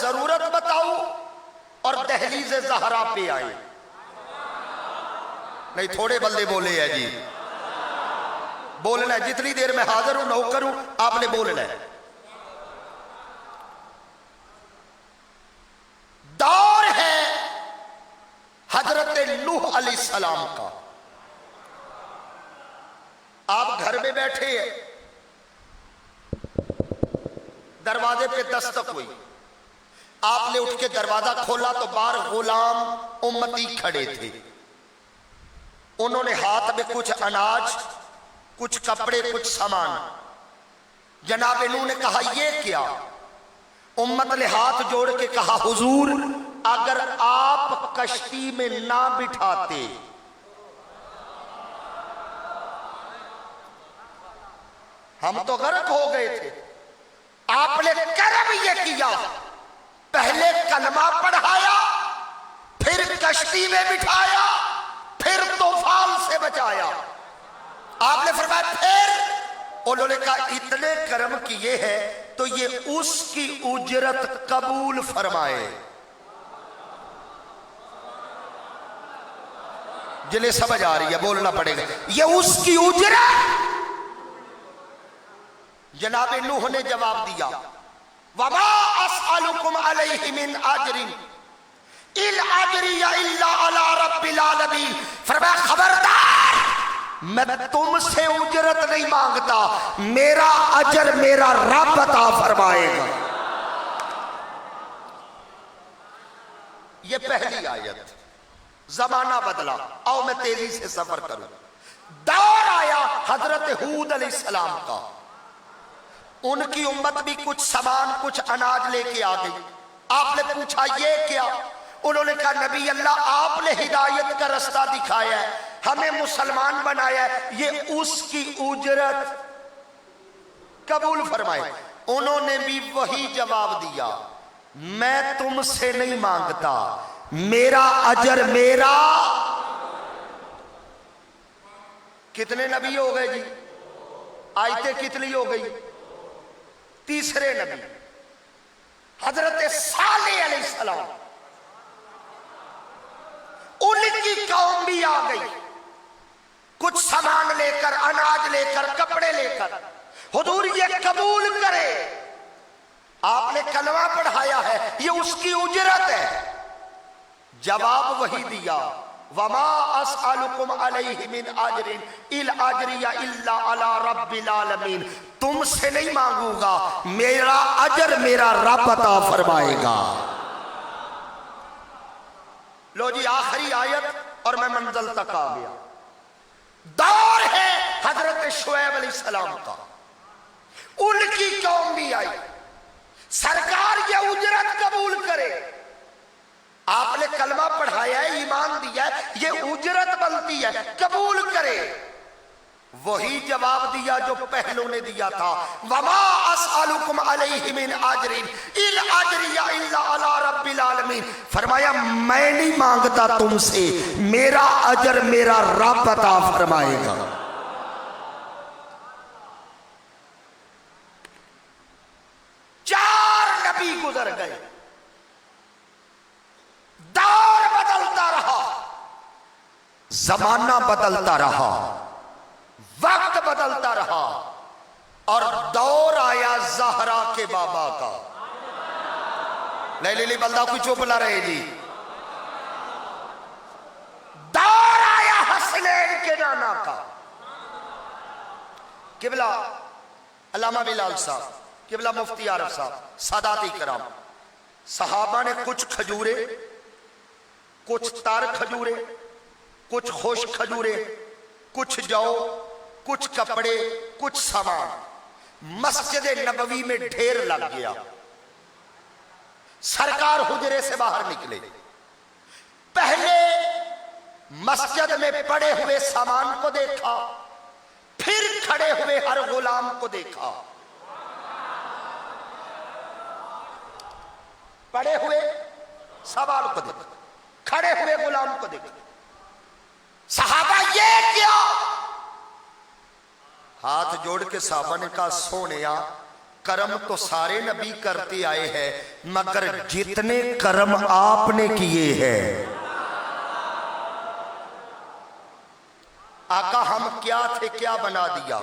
ضرورت بتاؤں اور دہلیز زہرا پہ آئے؟ نہیں تھوڑے بندے بولے ہیں جی، بولنا ہے، جتنی دیر میں حاضر ہوں نوکر ہوں آپ نے بولنا ہے۔ دور ہے حضرت نوح علیہ السلام کا، آپ گھر میں بیٹھے ہیں، دروازے پہ دستک ہوئی، آپ نے اٹھ کے دروازہ کھولا تو باہر غلام امتی کھڑے تھے، انہوں نے ہاتھ میں کچھ اناج، کچھ کپڑے، کچھ سامان۔ جناب نوح نے کہا یہ کیا؟ امت نے ہاتھ جوڑ کے کہا حضور اگر آپ کشتی میں نہ بٹھاتے ہم تو غرق ہو گئے تھے، آپ نے کرم یہ کیا، پہلے کلمہ پڑھایا، پھر کشتی میں بٹھایا، پھر طوفان سے بچایا۔ آپ نے فرمایا پھر؟ انہوں نے کہا اتنے کرم کیے ہیں تو یہ اس کی اجرت قبول فرمائے۔ جنہیں سمجھ آ رہی ہے بولنا پڑے گا، یہ اس کی اجرت۔ جناب نوح نے جواب دیا وَمَا أَسْأَلُكُمْ عَلَيْهِ مِنْ أَجْرٍ إِنْ أَجْرِيَ إِلَّا عَلَىٰ رَبِّ الْعَالَمِينَ۔ فرمایا خبردار، میں تم سے اجرت نہیں مانگتا، میرا اجر میرا رب عطا فرمائے گا۔ یہ پہلی آیت۔ زمانہ بدلا، آؤ میں تیزی سے سفر کروں۔ دور آیا حضرت ہود علیہ السلام کا، ان کی امت بھی کچھ سامان کچھ اناج لے کے آ گئی۔ آپ نے پوچھا یہ کیا؟ انہوں نے کہا نبی اللہ آپ نے ہدایت کا رستہ دکھایا ہے، ہمیں مسلمان بنایا ہے، یہ اس کی اجرت قبول فرمائے۔ انہوں نے بھی وہی جواب دیا میں تم سے نہیں مانگتا، میرا اجر میرا۔ کتنے نبی ہو گئے جی؟ آیتیں کتنی ہو گئی؟ تیسرے نبی حضرت صالح علیہ السلام، ان کی قوم بھی آ گئی کچھ سامان لے کر، اناج لے کر، کپڑے لے کر، حضور یہ قبول کرے، آپ نے کلمہ پڑھایا ہے، یہ اس کی اجرت ہے۔ جواب وہی دیا وَمَا أَسْأَلُكُمْ عَلَيْهِ مِنْ أَجْرٍ إِنْ أَجْرِيَ إِلَّا عَلَىٰ رَبِّ الْعَالَمِينَ۔ تم سے نہیں مانگوں گا، میرا اجر میرا رب عطا فرمائے گا۔ لو جی آخری آیت اور میں منزل تک آ گیا۔ دور ہے حضرت شعیب علیہ السلام کا، ان کی قوم بھی آئی، سرکار یہ اجرت قبول کرے، آپ نے کلمہ پڑھایا ہے، ایمان دیا ہے، یہ اجرت بنتی ہے، قبول کرے۔ وہی جواب دیا جو پہلوں نے دیا تھا وَمَا أَسْأَلُكُمْ عَلَيْهِ مِنْ أَجْرٍ إِنْ أَجْرِيَ إِلَّا عَلَىٰ رَبِّ الْعَالَمِينَ۔ فرمایا میں نہیں مانگتا تم سے، میرا اجر میرا رب عطا فرمائے گا۔ چار نبی گزر گئے، دور بدلتا رہا، زمانہ بدلتا رہا، وقت بدلتا رہا، اور دور آیا زہرا کے بابا کا۔ نہیں بندہ کوئی چپ نہ رہے جی۔ دور آیا حسنین کے نانا کا۔ قبلہ علامہ بلال صاحب، قبلہ مفتی عارف صاحب، سادات کرام، صحابہ نے کچھ کھجورے، کچھ تار کھجورے، کچھ خشک کھجورے، کچھ جو، کچھ کپڑے، کچھ سامان مسجد نبوی میں ڈھیر لگ گیا۔ سرکار حجرے سے باہر نکلے، پہلے مسجد میں پڑے ہوئے سامان کو دیکھا، پھر کھڑے ہوئے ہر غلام کو دیکھا۔ پڑے ہوئے سامان کو دیکھا، کھڑے ہوئے غلام کو دیکھا۔ صحابہ یہ کیا؟ ہاتھ جوڑ کے صحابہ نے کہا سونیا کرم تو سارے نبی کرتے آئے ہیں مگر جتنے کرم آپ نے کیے ہیں آقا ہم کیا تھے کیا بنا دیا.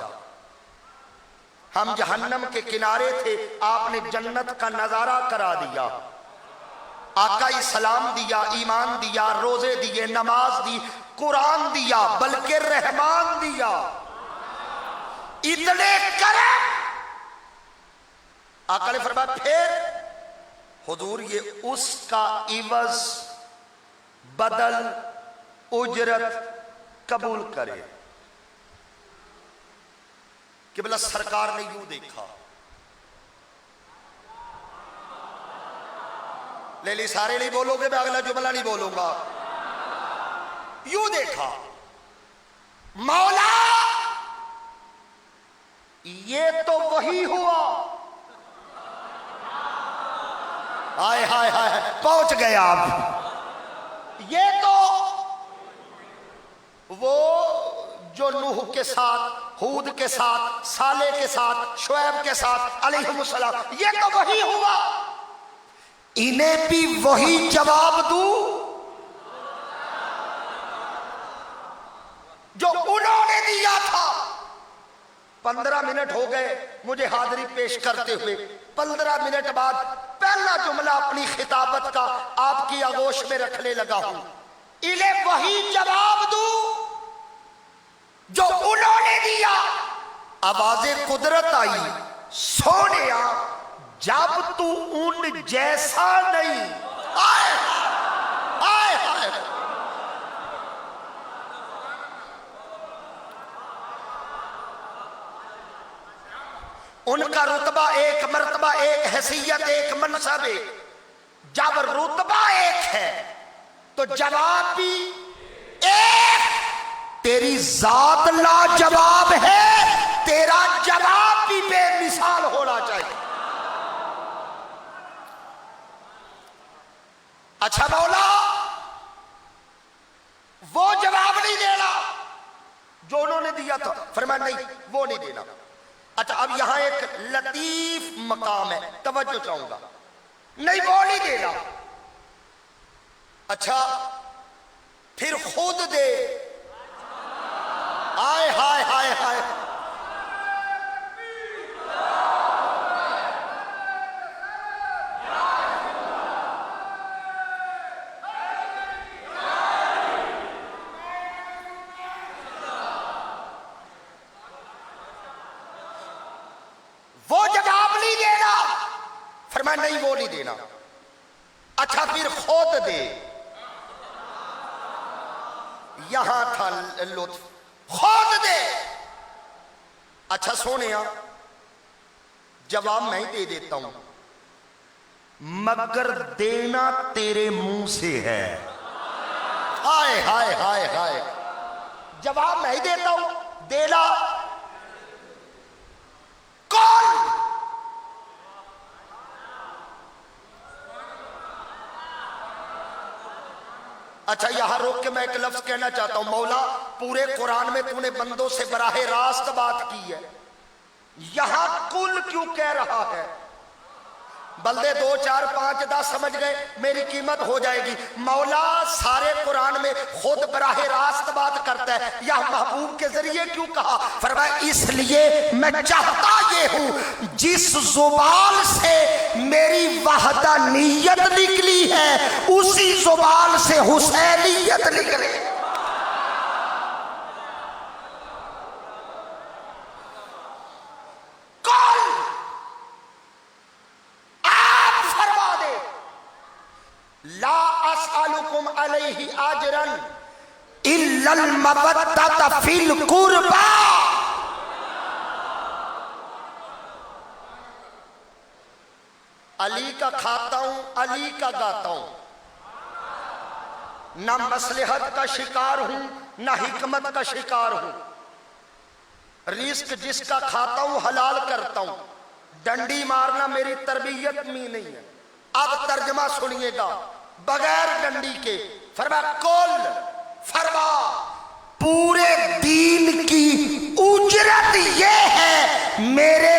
ہم جہنم کے کنارے تھے آپ نے جنت کا نظارہ کرا دیا. آقا اسلام دیا, ایمان دیا, روزے دیے, نماز دی, قرآن دیا, بلکہ رحمان دیا. اتنے کرم آقا نے فرمایا پھر حضور یہ اس کا عوض بدل اجرت قبول کرے. قبلہ سرکار نے یوں دیکھا, لیلی سارے نہیں بولو گے, میں اگلا جملہ نہیں بولوں گا. یوں دیکھا مولا یہ تو وہی ہوا, ہائے ہائے ہائے پہنچ گئے آپ, یہ تو وہ جو نوح کے ساتھ, ہود کے ساتھ, صالح کے ساتھ, شعیب کے ساتھ علیہم السلام, یہ تو وہی ہوا. انہیں بھی وہی جواب دوں جو انہوں نے دیا تھا. 15 منٹ ہو گئے مجھے حاضری پیش کرتے ہوئے. 15 منٹ بعد پہلا جملہ اپنی خطابت کا آپ کی آغوش میں رکھنے لگا ہوں. انہیں وہی جواب دوں جو انہوں نے دیا. آواز قدرت آئی, سونیا جب تو ان جیسا نہیں. آئے آئے آئے ان کا رتبہ ایک, مرتبہ ایک, حیثیت ایک, منصب ایک. جب رتبہ ایک ہے تو جواب بھی ایک. تیری ذات لاجواب ہے, تیرا جواب بھی بے مثال ہونا چاہیے. اچھا مولا وہ جواب نہیں دینا جو انہوں نے دیا تھا. فرمایا نہیں وہ نہیں دینا. اچھا اب یہاں ایک لطیف مقام ہے, توجہ چاہوں گا. نہیں وہ نہیں دینا. اچھا پھر خود دے. آئے ہائے ہائے ہائے وہ جواب نہیں دینا. فرمایا نہیں وہ نہیں دینا. اچھا پھر خود دے. یہاں تھا لطف, خود دے. اچھا سونیا جواب میں ہی دے دیتا ہوں مگر دینا تیرے منہ سے ہے. ہائے ہائے ہائے ہائے جواب میں ہی دیتا ہوں, دینا کون. اچھا یہاں روک کے میں ایک لفظ کہنا چاہتا ہوں. مولا پورے قرآن میں تو نے بندوں سے براہ راست بات کی ہے, یہاں کل کیوں کہہ رہا ہے؟ بلدے 2 4 5 10 سمجھ گئے میری قیمت ہو جائے گی. مولا سارے قرآن میں خود براہ راست بات کرتا ہے, یا محبوب کے ذریعے کیوں کہا؟ فرمایا اس لیے میں چاہتا یہ ہوں جس زبان سے میری وحدانیت نکلی ہے اسی زبان سے حسینیت نکلے. لا اسألکم علیہ اجرا الا المودۃ فی القربى. علی کا کھاتا ہوں, علی کا گاتا ہوں, نہ مصلحت کا شکار ہوں نہ حکمت کا شکار ہوں. رزق جس کا کھاتا ہوں حلال کرتا ہوں, ڈنڈی مارنا میری تربیت میں نہیں ہے. اب ترجمہ سنیے گا بغیر ڈنڈی کے. فرمایا کل, فرما پورے دین کی اجرت یہ ہے میرے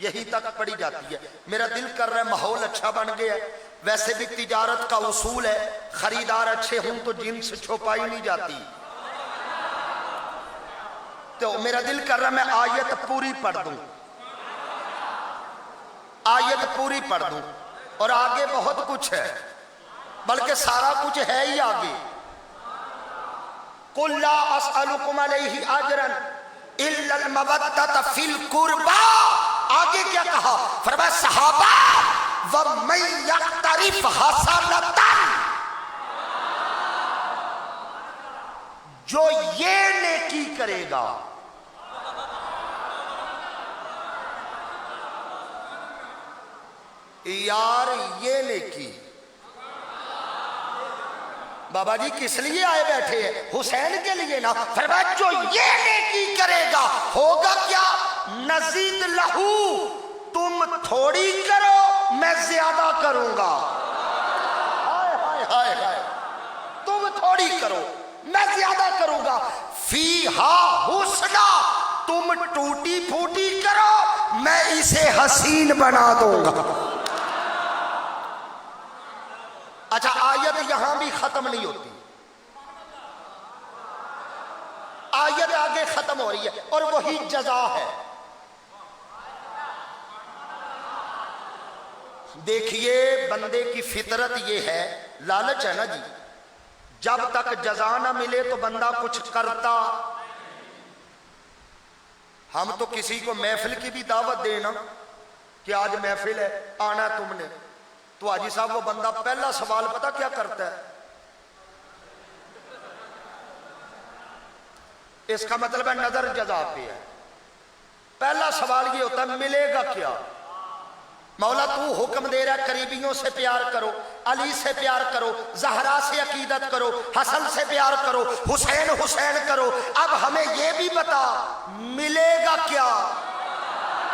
یہی تک پڑی جاتی ہے. میرا دل کر رہا ہے ماحول اچھا بن گیا ہے. ویسے بھی تجارت کا اصول ہے خریدار اچھے ہوں تو جنس چھپائی نہیں جاتی. تو میرا دل کر رہا ہے میں آیت پوری پڑھ دوں, آیت پوری پڑھ دوں. اور آگے بہت کچھ ہے, بلکہ سارا کچھ ہے ہی آگے. قُلْ لَا أَسْأَلُكُمْ عَلَيْهِ أَجْرًا إِلَّا الْمَوَدَّةَ فِي الْقُرْبَى. آگے کیا کہا؟ فرمایا صحابہ وَمَن يَقْتَرِفْ حَسَنَةً, جو یہ نیکی کرے گا, یار یہ نیکی. بابا جی کس لیے آئے بیٹھے ہیں؟ حسین کے لیے نا. فرمایا جو یہ نیکی کرے گا ہوگا کیا؟ نزید لہو, تم تھوڑی کرو میں زیادہ کروں گا. ہائے ہائے ہائے ہائے, تم تھوڑی کرو میں زیادہ کروں گا. فیہا حسنا, تم ٹوٹی پھوٹی کرو میں اسے حسین بنا دوں گا. اچھا آیت یہاں بھی ختم نہیں ہوتی, آیت آگے ختم ہو رہی ہے اور وہی جزا ہے. دیکھیے بندے کی فطرت یہ ہے, لالچ ہے نا جی, جب تک جزا نہ ملے تو بندہ کچھ کرتا. ہم تو کسی کو محفل کی بھی دعوت دینا کہ آج محفل ہے آنا تم نے, تو حاجی صاحب وہ بندہ پہلا سوال پتہ کیا کرتا ہے؟ اس کا مطلب ہے نظر جزا پہ ہے. پہلا سوال یہ ہوتا ہے ملے گا کیا؟ مولا تو حکم دے رہا ہے قریبیوں سے پیار کرو, علی سے پیار کرو, زہرا سے عقیدت کرو, حسن سے پیار کرو, حسین حسین کرو. اب ہمیں یہ بھی بتا ملے گا کیا؟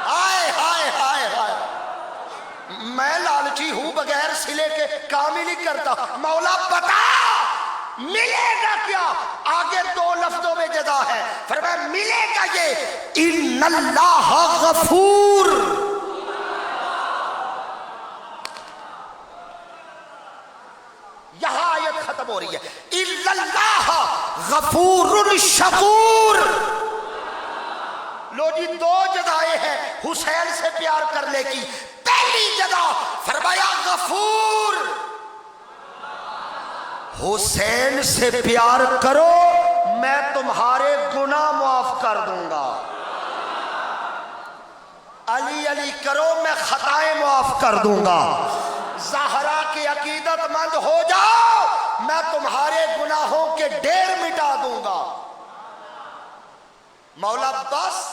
ہائے ہائے ہائے ہائے, میں لالچی ہوں بغیر سلے کے کام ہی نہیں کرتا. مولا بتا ملے گا کیا؟ آگے دو لفظوں میں جزا ہے. فرمایا ملے گا یہ ان اللہ غفور. یہاں آیت ختم ہو رہی ہے ان اللہ غفور شکور. لو جی دو جزائیں ہیں حسین سے پیار کرنے کی. پہلی جزا فرمایا غفور, حسین سے پیار کرو میں تمہارے گناہ معاف کر دوں گا. علی علی کرو میں خطائیں معاف کر دوں گا. زہرا کی عقیدت مند ہو جاؤ میں تمہارے گناہوں کے ڈھیر مٹا دوں گا. مولا بس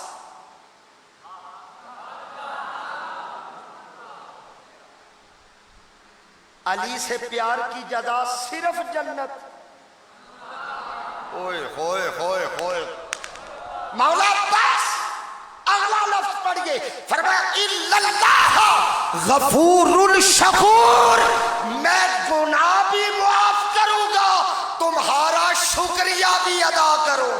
علی سے پیار کی جزا صرف جنت. اوئے ہوئے ہوئے ہوئے, مولا بس اگلا لفظ پڑھئے. فرمایا الا اللہ غفور شکور, میں گناہ بھی معاف کروں گا تمہارا شکریہ بھی ادا کرو.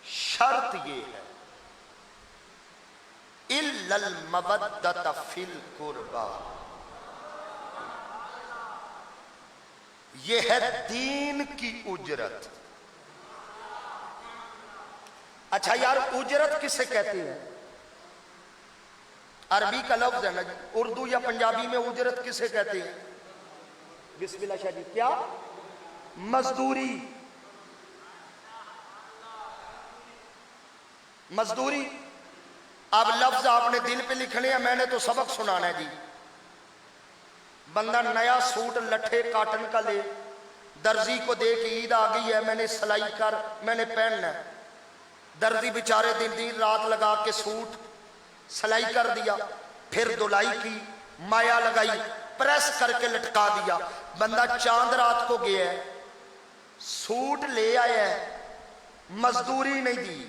شرط یہ ہے الا المودۃ فی القربى, یہ ہے دین کی اجرت. اچھا یار اجرت کسے کہتے ہیں؟ عربی کا لفظ ہے نا, اردو یا پنجابی میں اجرت کسے کہتے ہیں؟ بسم اللہ شاہ جی, کیا مزدوری. مزدوری. اب لفظ آپ نے دل پہ لکھنے ہیں, میں نے تو سبق سنانا ہے جی. بندہ نیا سوٹ لٹھے کاٹن کا لے, درزی کو دے کہ عید آ گئی ہے میں نے سلائی کر میں نے پہننا ہے. درزی بیچارے دن رات لگا کے سوٹ سلائی کر دیا, پھر دلائی کی, مایا لگائی, پریس کر کے لٹکا دیا. بندہ چاند رات کو گیا ہے, سوٹ لے آیا ہے, مزدوری نہیں دی.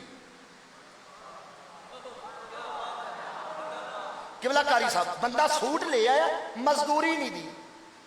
قبلہ کاری صاحب, بندہ سوٹ لے آیا مزدوری نہیں دی.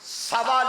1.25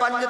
5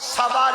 1.25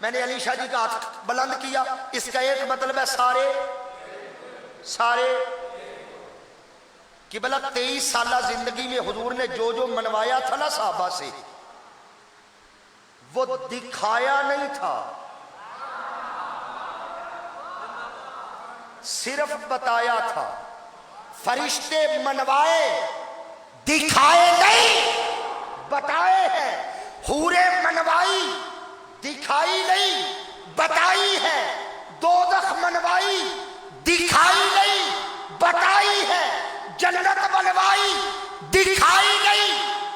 میں نے علی شاہ جی کا ہاتھ بلند کیا، اس کا ایک مطلب ہے سارے کہ بلا 23 سالہ زندگی میں حضور نے جو جو منوایا تھا نا صحابہ سے، وہ دکھایا نہیں تھا، صرف بتایا تھا۔ فرشتے منوائے دکھائے نہیں، بتائے ہیں۔ حوریں منوائی دکھائی نہیں، بتائی ہے۔ دوزخ منوائی دکھائی نہیں، بتائی ہے۔ جنت منوائی دکھائی نہیں،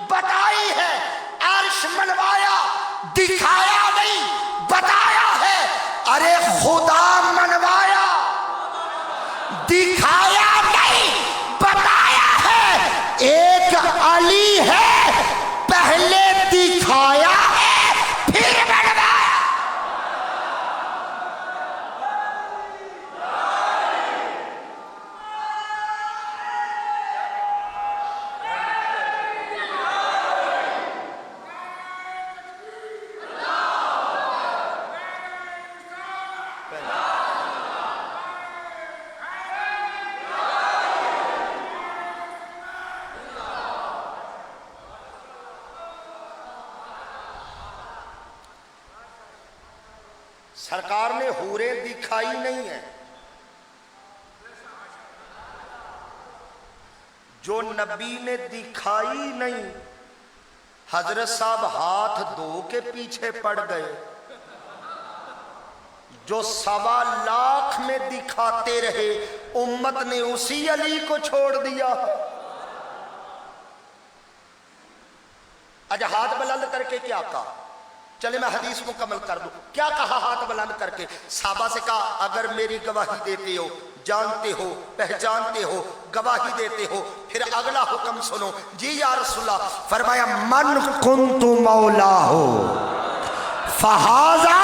بتائی ہے۔ عرش منوایا دکھایا نہیں، بتایا ہے۔ ارے خدا منوایا دکھایا نہیں، بتایا ہے۔ ایک علی ہے، پہلے دکھایا ہے پھر منوایا۔ سرکار نے حوریں دکھائی نہیں ہیں، جو نبی نے دکھائی نہیں، حضرت صاحب ہاتھ دھو کے پیچھے پڑ گئے۔ جو 1.25 لاکھ میں دکھاتے رہے، امت نے اسی علی کو چھوڑ دیا۔ اچھا ہاتھ بلند کر کے کیا کہا؟ چلے میں حدیث مکمل کر دوں۔ کیا کہا ہاتھ بلند کر کے؟ صحابہ سے کہا اگر میری گواہی دیتے ہو، جانتے ہو، پہچانتے ہو، گواہی دیتے ہو، پھر اگلا حکم سنو۔ جی یا رسول اللہ۔ فرمایا من کنت مولا ہو فہذا،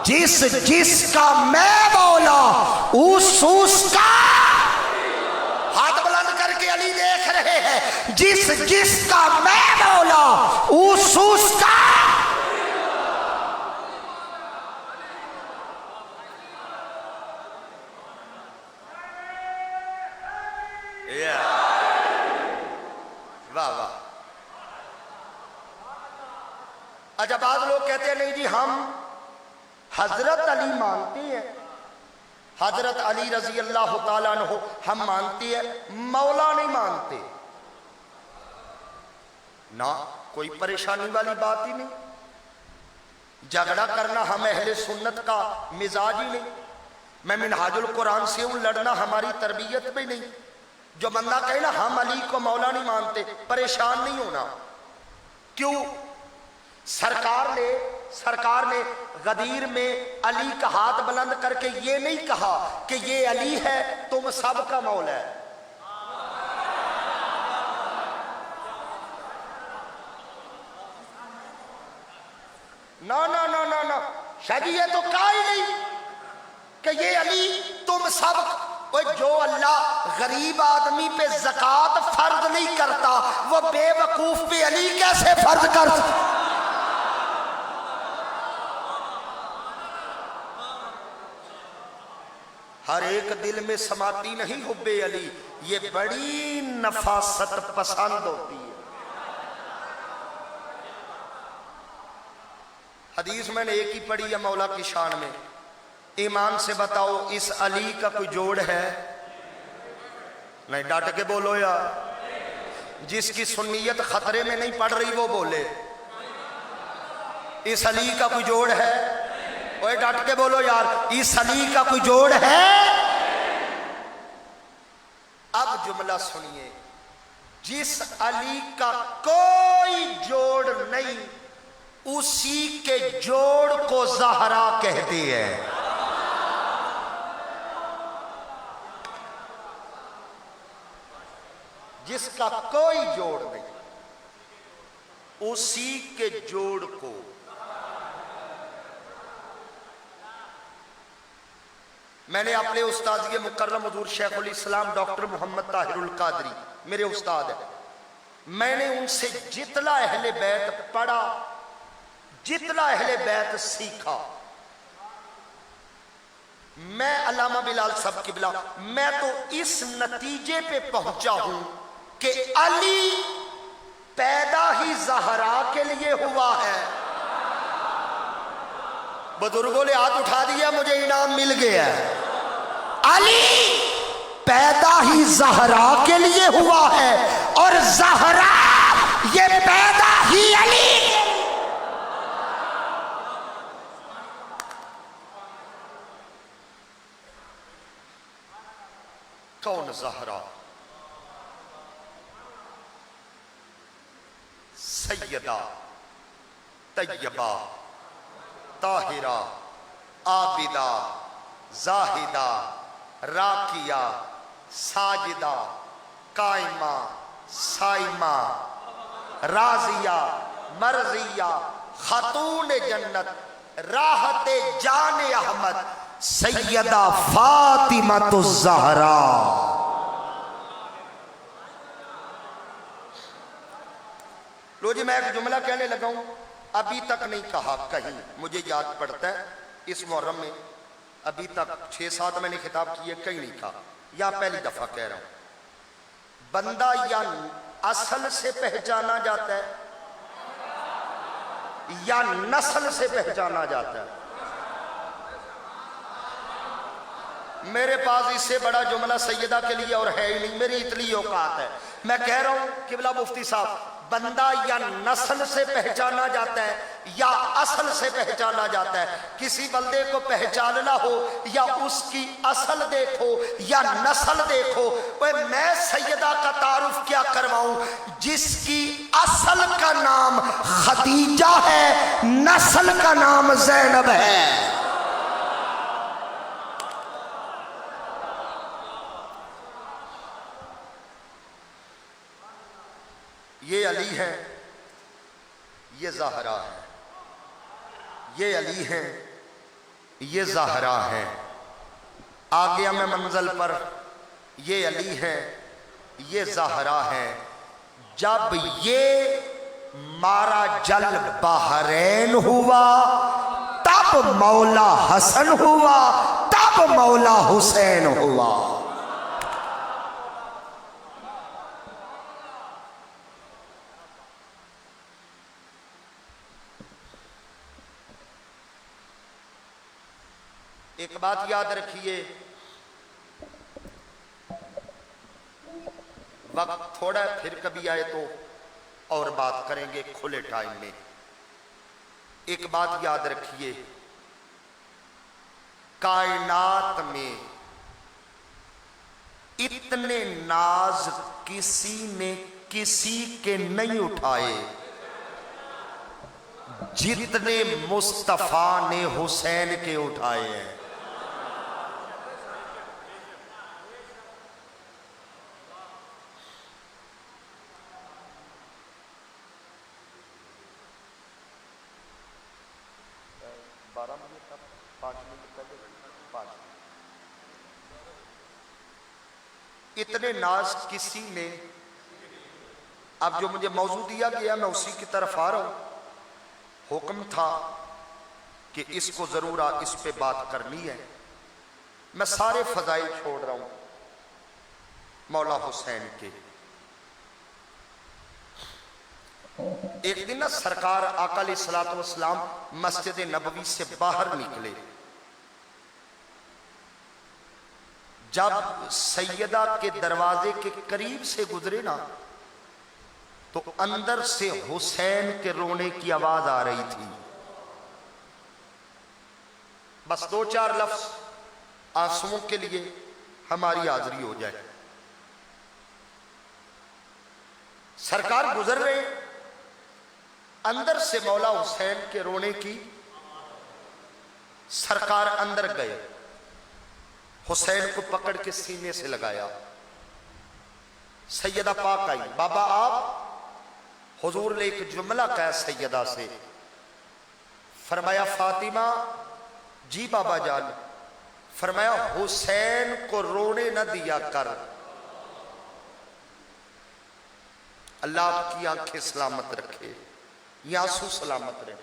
جس کا میں مولا اس کا۔ ہاتھ بلند کر کے علی دیکھ رہے ہیں، جس کا میں مولا اس کا۔ واہ واہ۔ اچھا بعض لوگ کہتے ہیں نہیں جی ہم حضرت علی مانتے ہیں، حضرت علی رضی اللہ تعالیٰ عنہ ہم مانتے ہیں، مولا نہیں مانتے۔ نہ کوئی پریشانی والی بات ہی نہیں، جھگڑا کرنا ہم اہل سنت کا مزاج ہی نہیں۔ میں منہاج القرآن سے ہوں، لڑنا ہماری تربیت میں نہیں۔ جو بندہ کہے نا ہم علی کو مولا نہیں مانتے، پریشان نہیں ہونا۔ کیوں؟ سرکار نے غدیر میں علی کا ہاتھ بلند کر کے یہ نہیں کہا کہ یہ علی ہے تم سب کا مولا ہے۔ نہ شاید یہ تو کہا ہی نہیں کہ یہ علی تم سب۔ جو اللہ غریب آدمی پہ زکوٰۃ فرض نہیں کرتا، وہ بے وقوف پہ علی کیسے فرض کر سکتا؟ ہر ایک دل میں سماتی نہیں حب علی، یہ بڑی نفاست پسند ہوتی ہے۔ حدیث میں نے ایک ہی پڑھی ہے مولا کی شان میں، ایمان سے بتاؤ اس علی کا کوئی جوڑ ہے؟ نہیں، ڈٹ کے بولو یار۔ جس کی سنیت خطرے میں نہیں پڑ رہی وہ بولے اس علی کا کوئی جوڑ ہے؟ اوے ڈٹ کے بولو یار، اس علی کا کوئی جوڑ ہے؟ اب جملہ سنیے، جس علی کا کوئی جوڑ نہیں، اسی کے جوڑ کو زہرا کہتے ہیں۔ جس کا کوئی جوڑ نہیں، اسی کے جوڑ کو۔ میں نے اپنے استاد مکرم حضور شیخ الاسلام ڈاکٹر محمد طاہر القادری میرے استاد ہیں، میں نے ان سے جتنا اہل بیت پڑھا جتنا اہل بیت سیکھا، میں علامہ بلال صاحب قبلہ میں تو اس نتیجے پہ پہنچا ہوں کہ علی پیدا ہی زہرا کے لیے ہوا ہے۔ بزرگوں نے ہاتھ اٹھا دیا، مجھے انعام مل گیا ہے۔ علی پیدا ہی زہرا کے لیے ہوا ہے اور زہرا یہ پیدا ہی علی۔ کون زہرا؟ سیدہ طیبہ طاہرہ عابدہ زاہدہ راکیہ ساجدہ قائمہ صائمہ راضیہ مرضیہ خاتون جنت راحت جان احمد سیدہ فاطمہ الزہرا۔ لو جی میں ایک جملہ کہنے لگا ہوں، ابھی تک نہیں کہا کہیں، مجھے یاد پڑتا ہے اس محرم میں ابھی تک 6-7 میں نے خطاب کیے، کہیں نہیں کہا، یا پہلی دفعہ کہہ رہا ہوں۔ بندہ یا اصل سے پہچانا جاتا ہے یا نسل سے پہچانا جاتا ہے۔ میرے پاس اس سے بڑا جملہ سیدہ کے لیے اور ہے ہی نہیں، میری اتنی اوقات ہے۔ میں کہہ رہا ہوں قبلہ مفتی صاحب، بندہ یا نسل سے پہچانا جاتا ہے یا اصل سے پہچانا جاتا ہے۔ کسی بندے کو پہچاننا ہو یا اس کی اصل دیکھو یا نسل دیکھو، میں سیدہ کا تعارف کیا کرواؤں جس کی اصل کا نام خدیجہ ہے، نسل کا نام زینب ہے۔ یہ علی ہے، یہ زہرا ہے، یہ علی ہے، یہ زہرا ہے۔ آ گیا میں منزل پر، یہ علی ہے، یہ زہرا ہے۔ جب یہ مارا جل بحرین ہوا تب مولا حسن ہوا، تب مولا حسین ہوا۔ ایک بات یاد رکھیے، وقت تھوڑا ہے، پھر کبھی آئے تو اور بات کریں گے کھلے ٹائم میں۔ ایک بات یاد رکھیے، کائنات میں اتنے ناز کسی نے کسی کے نہیں اٹھائے جتنے مصطفیٰ نے حسین کے اٹھائے ہیں۔ اتنے ناز کسی نے، اب جو مجھے موضوع دیا گیا میں اسی کی طرف آ رہا ہوں۔ حکم تھا کہ اس کو ضرور اس پہ بات کرنی ہے۔ میں سارے فضائل چھوڑ رہا ہوں مولا حسین کے۔ ایک دن نا سرکار آقا علیہ الصلوۃ والسلام مسجد نبوی سے باہر نکلے، جب سیدہ کے دروازے کے قریب سے گزرے نا تو اندر سے حسین کے رونے کی آواز آ رہی تھی۔ بس 2-4 لفظ آنسوؤں کے لیے ہماری حاضری ہو جائے۔ سرکار گزر رہے، اندر سے مولا حسین کے رونے کی، سرکار اندر گئے، حسین کو پکڑ کے سینے سے لگایا۔ سیدہ پاک آئی، بابا آپ؟ حضور نے ایک جملہ کہا سیدہ سے، فرمایا فاطمہ جی بابا جان، فرمایا حسین کو رونے نہ دیا کر، اللہ آپ کی آنکھیں سلامت رکھے، یہ آنسو سلامت رہے۔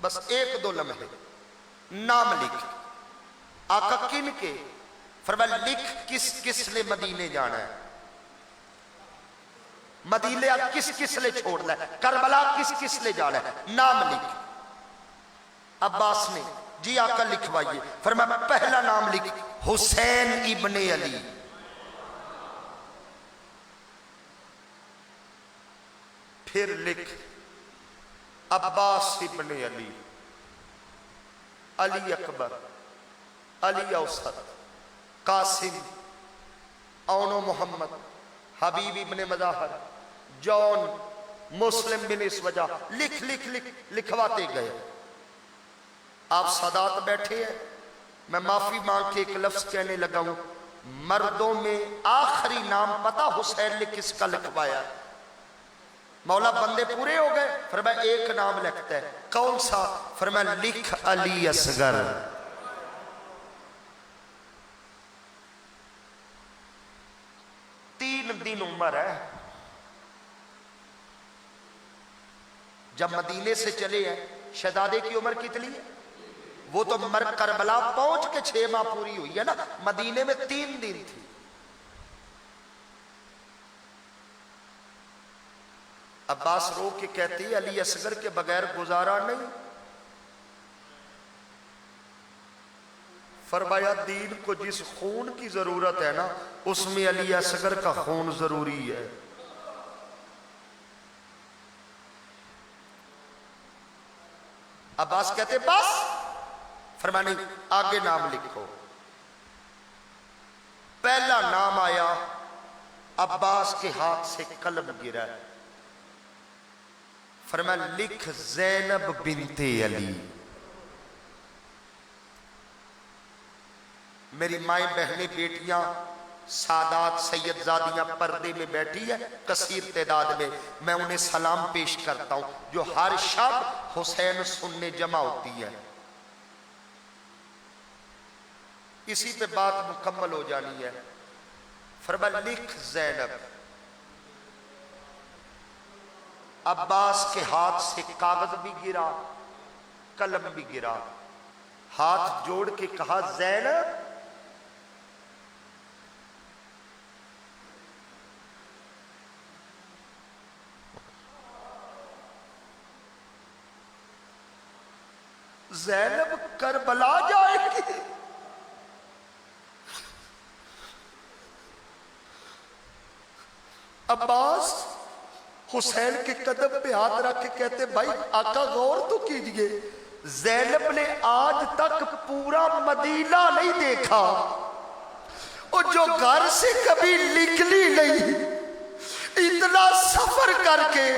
بس ایک دو لمحے، نام لکھ۔ آقا کن کے؟ فرمایا لکھ کس کس لے مدینے جانا ہے، مدینے کس کس لے چھوڑنا ہے، کربلا کس کس لے جانا ہے، نام لکھ۔ عباس نے جی آقا لکھوائیے۔ فرمایا پہلا نام لکھ حسین ابن علی۔ پھر لکھ عباس ابن علی، علی اکبر، علی اوسط، قاسم، اون و محمد، حبیب ابن مظاہر، جون، مسلم بن اس وجہ، لکھ لکھ لکھ لکھواتے گئے۔ آپ سادات بیٹھے ہیں، میں معافی مانگ کے ایک لفظ کہنے لگا ہوں، مردوں میں آخری نام پتہ حسین نے کس کا لکھوایا؟ مولا بندے پورے ہو گئے، فرمایا ایک نام لکھتا ہے، کون سا؟ فرمایا لکھ علی اصغر۔ 3 دن عمر ہے، جب مدینے سے چلے ہیں شہزادے کی عمر کتنی ہے؟ وہ تو کربلا پہنچ کے 6 ماہ پوری ہوئی ہے نا، مدینے میں 3 دن تھی۔ عباس رو کے کہتی ہے علی اصغر کے بغیر گزارا نہیں۔ فرمایا دین کو جس خون کی ضرورت ہے نا، اس میں علی اصغر کا خون ضروری ہے۔ عباس کہتے بس، فرمایا نہیں آگے نام لکھو۔ پہلا نام آیا، عباس کے ہاتھ سے قلم گرا، فرمایا لکھ زینب بنت علی۔ میری مائیں بہنیں بیٹیاں سادات سیدزادیاں پردے میں بیٹھی ہے کثیر تعداد میں، میں انہیں سلام پیش کرتا ہوں جو ہر شب حسین سننے جمع ہوتی ہے۔ اسی پہ بات مکمل ہو جانی ہے۔ فرمایا لکھ زینب۔ عباس کے ہاتھ سے کاغذ بھی گرا، قلم بھی گرا، ہاتھ جوڑ کے کہا زینب۔ زینب کربلا جائے گی۔ عباس حسین کے قدم پہ ہاتھ رکھ کے کہتے بھائی آقا غور تو کیجئے، زینب نے آج تک پورا مدینہ نہیں دیکھا، اور جو گھر سے کبھی نکلی نہیں، اتنا سفر کر کے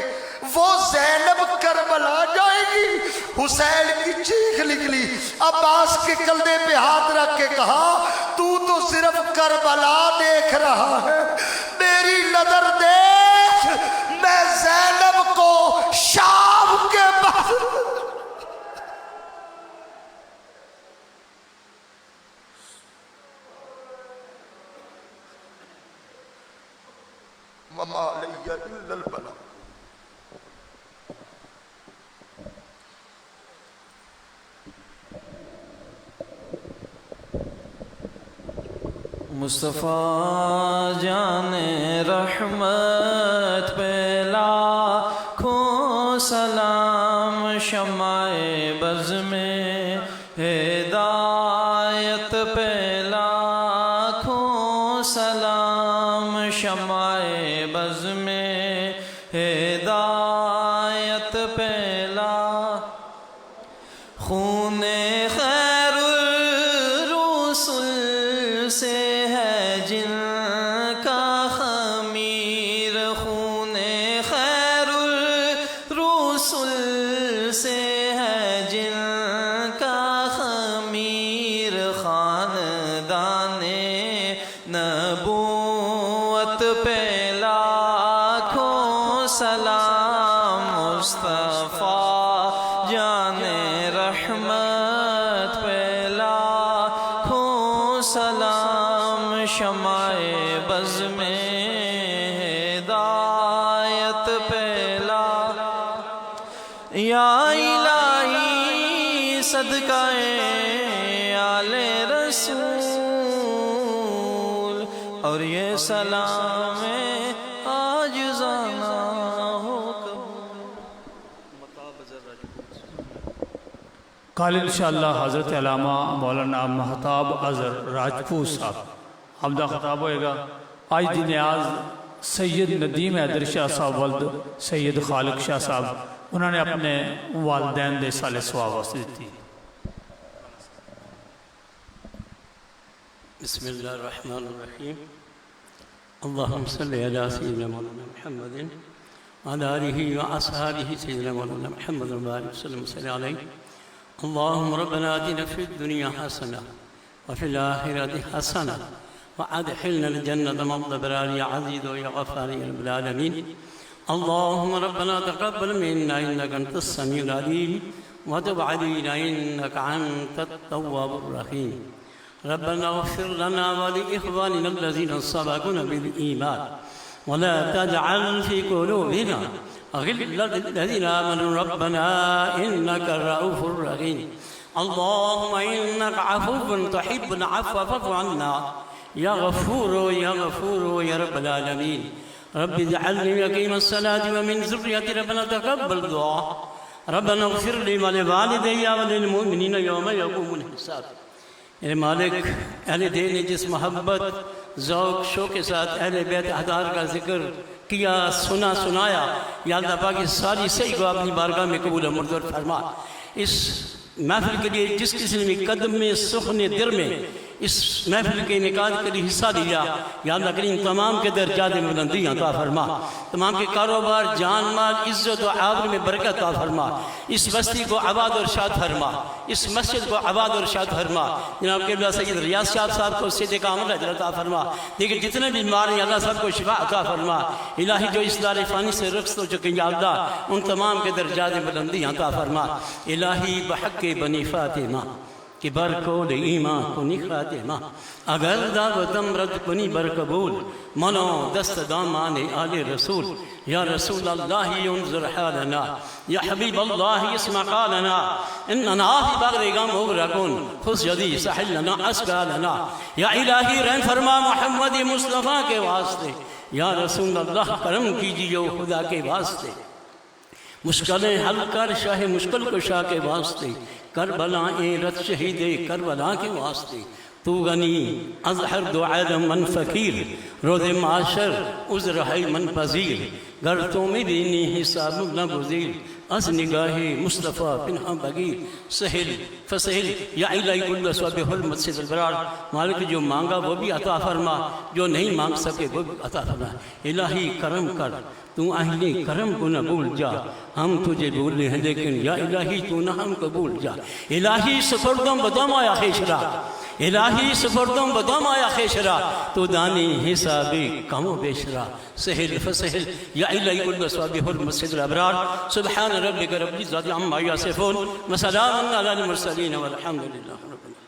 وہ زینب کربلا جائے گی۔ حسین کی چیخ نکلی، عباس کے کندھے پہ ہاتھ رکھ کے کہا تو صرف کربلا دیکھ رہا ہے، میری نظر دیکھ، میں زینب کو شام کے بعد وما علی الا البلاغ۔ مصطفیٰ جان رحمت پہ لاکھوں سلام، شمع بز میں ہدایت پہ لاکھوں سلام، شمع بز میں ہدایت پہ خون خیر الرسل سے ہے جن کا خمیر، خون خیر الرسل سے ہے جن کا خمیر، خاندان نبوت پہ لاکھوں سلام، مصطفیٰ جان رحمت پہ لاکھوں سلام، شمع بز میں ہدایت پہ یا الہی صدقائے آل رسول، اور یہ سلام عاجزانہ ہو کل انشاءاللہ حضرت علامہ مولانا مہتاب اظہر راجپوت صاحب حمدہ خطاب ہوئے گا۔ آج دی نیاز سید ندیم حیدر شاہ صاحب ولد سید خالق شاہ صاحب انہوں نے اپنے والدین دے سال ثواب واسطے دیتی۔ بسم اللہ الرحمن الرحیم، اللہم صلی علی سیدنا مولانا محمد وعلی آلہ واصحابہ سیدنا مولانا محمد وسلم صلی علیہ۔ اللہم ربنا آتنا فی الدنیا حسنہ وفی الآخرۃ حسنہ وادخلنا الجنة مع الأبرار يا عزيز يا غفار يا رب العالمين۔ اللهم ربنا تقبل منا إنك أنت السميع العليم وتب علينا إنك أنت التواب الرحيم۔ ربنا اغفر لنا ولإخواننا الذين سبقونا بالإيمان ولا تجعل في قلوبنا غلا للذين آمنوا ربنا إنك رؤوف رحيم۔ اللهم إنك عفو تحب العفو فاعف عنا يا غفور يا غفور يا رب العالمين۔ رب اجعلني مقيم الصلاة ومن ذريتي ربنا تقبل دعاء۔ ربنا اغفر لي ولوالدي وللمؤمنين يوم يقوم الحساب۔ اے مالک، اہل دین نے جس محبت ذوق شوق کے ساتھ اہل بیت احرار کا ذکر کیا، سنایا، یا اللہ پاک اس ساری صحیح کو اپنی بارگاہ میں قبول و منظور فرما۔ اس محفل کے لیے جس کسی نے قدم میں سخن در میں اس محفل کے انعقاد کے لیے حصہ لیا، یا اللہ کریم تمام کے درجات میں بلندی عطا فرما، تمام کے کاروبار جان مال عزت و آبر میں برکت عطا فرما، اس بستی کو آباد اور شاد فرما، اس مسجد کو آباد اور شاد فرما۔ جناب قبلہ سید ریاض صاحب کو صحت کاملہ عطا فرما، دیکھیں جتنے بیمار ہیں اللہ سب کو شفا عطا فرما۔ الہی جو اس دار فانی سے رخصت ہو چکے یا اللہ ان تمام کے درجات میں بلندی عطا فرما۔ الہی بحق بنی فاطمہ کہ برکول ایمان کنی خاتمہ، اگر دعوتم رد کنی برقبول، منو دست دامان آل رسول۔ یا رسول اللہ انظر حالنا، یا حبیب اللہ اسمع قالنا، اننا فی بغرگا مغرقون خذ جدی سحل لنا اسکالنا۔ یا الہی رحم فرما محمد مصطفیٰ کے واسطے، یا رسول اللہ کرم کیجیے خدا کے واسطے، مشکلیں حل کر شاہ مشکل کشا کے واسطے، کربلائیں رت شہید کربلا کے واسطے۔ تو غنی از ہر دو عالم من فقیر، روز معاشر عذر ہے من پذیر، گر تو میں دینی حساب نہ گزیر، از نگاہ مصطفیٰ پنہا بگیر، سہل فسہل یا الہی کل صحب حرمت سے البرار۔ مالک جو مانگا وہ بھی عطا فرما، جو نہیں مانگ سکے وہ بھی عطا فرما۔ الہی کرم کر، تو اہل کرم کو نہ بھول جا، ہم تجھے بھولے ہیں لیکن یا الہی تو نہ ہم کو بھول جا۔ الہی سپردم بدم آیا خیشرا، الہی سپردم بدم آیا خیشرا، تو دانی حسابی کم و بیشرا، سہل فسہل یا الہی کل صحب حرمت سے الابرار۔ سبحان ربک رب العزت عما یصفون وسلام علی المرسلین والحمد للہ رب العالمین۔